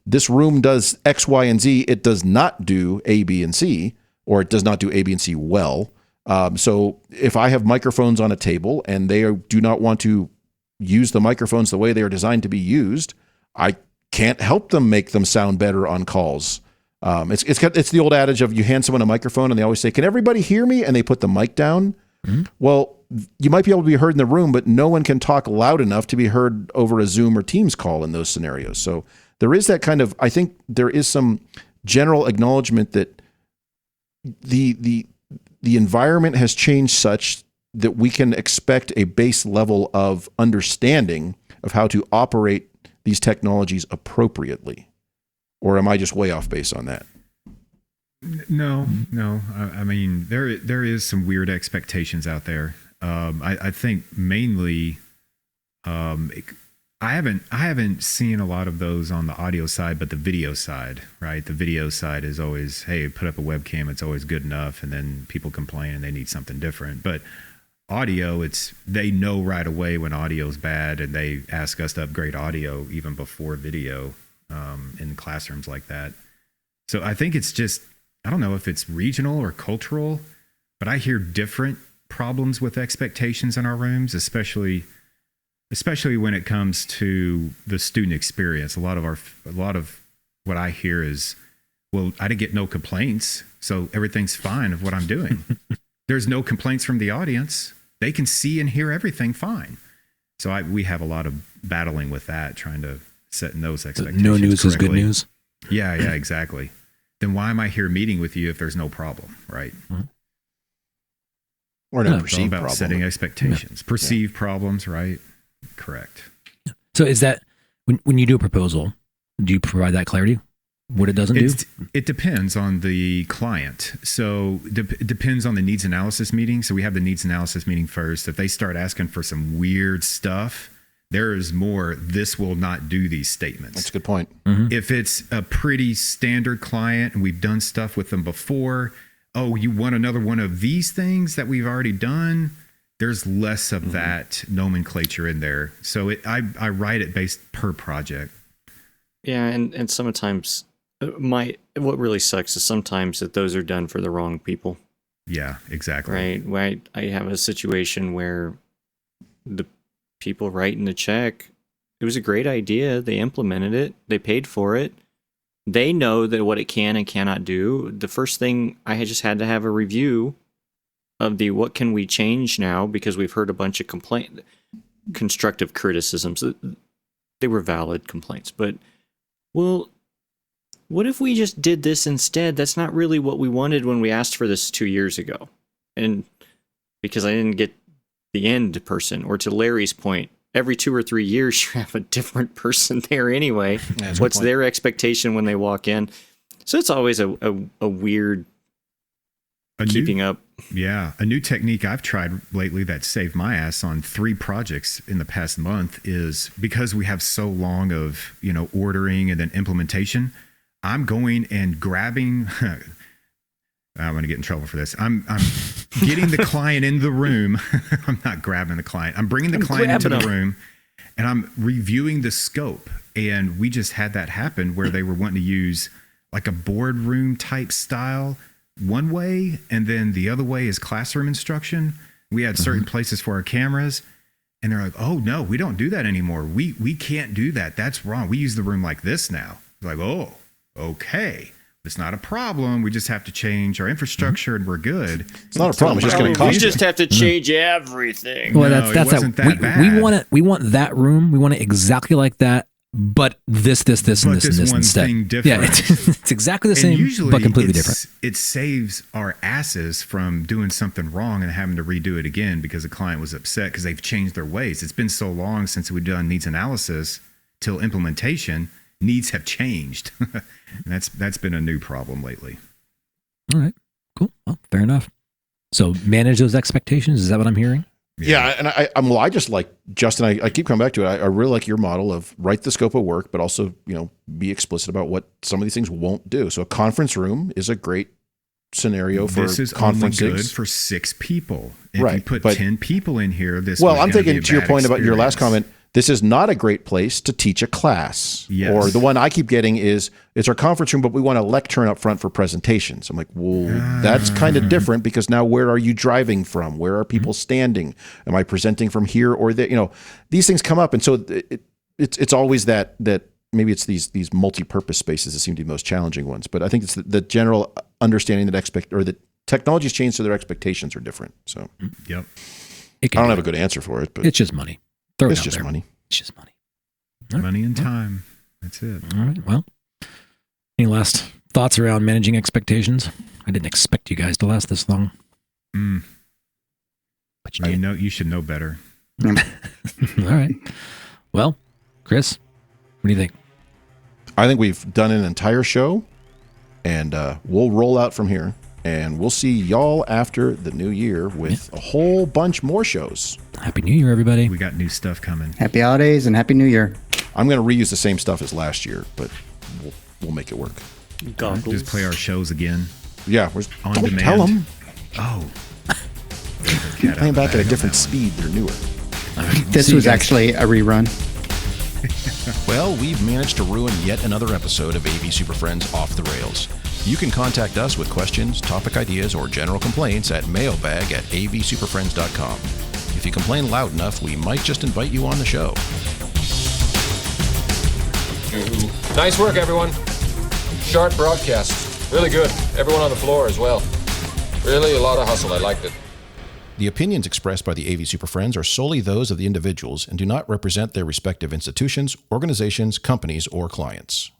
this room does X, Y, and Z. It does not do A, B, and C, or it does not do A, B, and C well. So if I have microphones on a table and they do not want to use the microphones the way they are designed to be used, I can't help them make them sound better on calls. It's the old adage of you hand someone a microphone and they always say, "Can everybody hear me?" And they put the mic down. Well, you might be able to be heard in the room, but no one can talk loud enough to be heard over a Zoom or Teams call in those scenarios. So there is that kind of, I think there is some general acknowledgement that the environment has changed such that we can expect a base level of understanding of how to operate these technologies appropriately. Or am I just way off base on that? No. I mean, there is some weird expectations out there. I think mainly, I haven't seen a lot of those on the audio side, but the video side, right? The video side is always, hey, put up a webcam, it's always good enough, and then people complain and they need something different. But audio, they know right away when audio is bad, and they ask us to upgrade audio even before video in classrooms like that. So I think it's just, I don't know if it's regional or cultural, but I hear different problems with expectations in our rooms, especially when it comes to the student experience. A lot of what I hear is, well, I didn't get no complaints, so everything's fine of what I'm doing. There's no complaints from the audience. They can see and hear everything fine. So we have a lot of battling with that, trying to set in those expectations. No news correctly. is good news. Yeah, exactly. Then why am I here meeting with you if there's no problem, right? Or no It's all perceived about problem. setting expectations, perceived problems, right? Correct. So is that when you do a proposal, do you provide that clarity? What it doesn't do? It depends on the client. So it depends on the needs analysis meeting. So we have the needs analysis meeting first. If they start asking for some weird stuff, there is more, this will not do these statements. That's a good point. If it's a pretty standard client and we've done stuff with them before, oh, you want another one of these things that we've already done? There's less of that nomenclature in there. So I write it based per project. Yeah, and sometimes what really sucks is sometimes that those are done for the wrong people. Yeah, exactly. Right. Right. I have a situation where the people writing the check, it was a great idea. They implemented it. They paid for it. They know that what it can and cannot do. The first thing I just had to have a review of what can we change now, because we've heard a bunch of constructive criticisms. They were valid complaints, but well, what if we just did this instead? That's not really what we wanted when we asked for this 2 years ago. And because I didn't get the end person, or to Larry's point, every 2 or 3 years you have a different person there anyway. What's their expectation when they walk in? So it's always a weird keeping up. Yeah. A new technique I've tried lately that saved my ass on 3 projects in the past month is because we have so long of, ordering and then implementation, I'm going and grabbing, I'm going to get in trouble for this. I'm getting the client in the room. I'm not grabbing the client. I'm bringing the client into the room and I'm reviewing the scope. And we just had that happen where they were wanting to use like a boardroom type style one way, and then the other way is classroom instruction. We had certain places for our cameras, and they're like, "Oh no, we don't do that anymore. We can't do that. That's wrong. We use the room like this now." Like, "Oh, okay, it's not a problem. We just have to change our infrastructure, and we're good." It's not a problem. It's just going to cost. We just have to change everything. Well, No, that's it wasn't that bad. We want that room. We want it exactly like that. But this, and this, and this one instead. thing different. Yeah, it's exactly the same, usually but completely different. It saves our asses from doing something wrong and having to redo it again because the client was upset because they've changed their ways. It's been so long since we've done needs analysis till implementation. Needs have changed. And that's been a new problem lately. All right, cool. Well, fair enough. So manage those expectations. Is that what I'm hearing? Yeah, and I just like Justin. I keep coming back to it. I really like your model of write the scope of work, but also be explicit about what some of these things won't do. So a conference room is a great scenario for this is conferences. only good for 6 people. If Right, you put but- 10 people in here, this Well, was I'm gonna be thinking a to your bad point about your last experience. comment. This is not a great place to teach a class. Yes. Or the one I keep getting is it's our conference room, but we want a lectern up front for presentations. I'm like, well, that's kind of different because now where are you driving from? Where are people standing? Am I presenting from here or there? These things come up, and so it's always that maybe it's these multi-purpose spaces that seem to be the most challenging ones. But I think it's the general understanding that technology's changed, so their expectations are different. So Yep. I don't have a good answer for it, but It's just money. Throw it it's out just there. money. It's just money. All right. Money and time. That's it. All right. Well, any last thoughts around managing expectations? I didn't expect you guys to last this long, but you did. You should know better. All right. Well, Chris, what do you think? I think we've done an entire show, and we'll roll out from here, and we'll see y'all after the new year with a whole bunch more shows. Happy New Year, everybody. We got new stuff coming. Happy holidays and Happy New Year. I'm going to reuse the same stuff as last year, but we'll make it work. Goggles. Just play our shows again. Yeah, On don't demand. tell them. Oh. Playing back at a different speed. They're newer. This See you was guys. actually a rerun. Well, we've managed to ruin yet another episode of AV Super Friends Off the Rails. You can contact us with questions, topic ideas, or general complaints at mailbag@avsuperfriends.com. If you complain loud enough, we might just invite you on the show. Nice work, everyone. Sharp broadcast. Really good. Everyone on the floor as well. Really a lot of hustle. I liked it. The opinions expressed by the AV Super Friends are solely those of the individuals and do not represent their respective institutions, organizations, companies, or clients.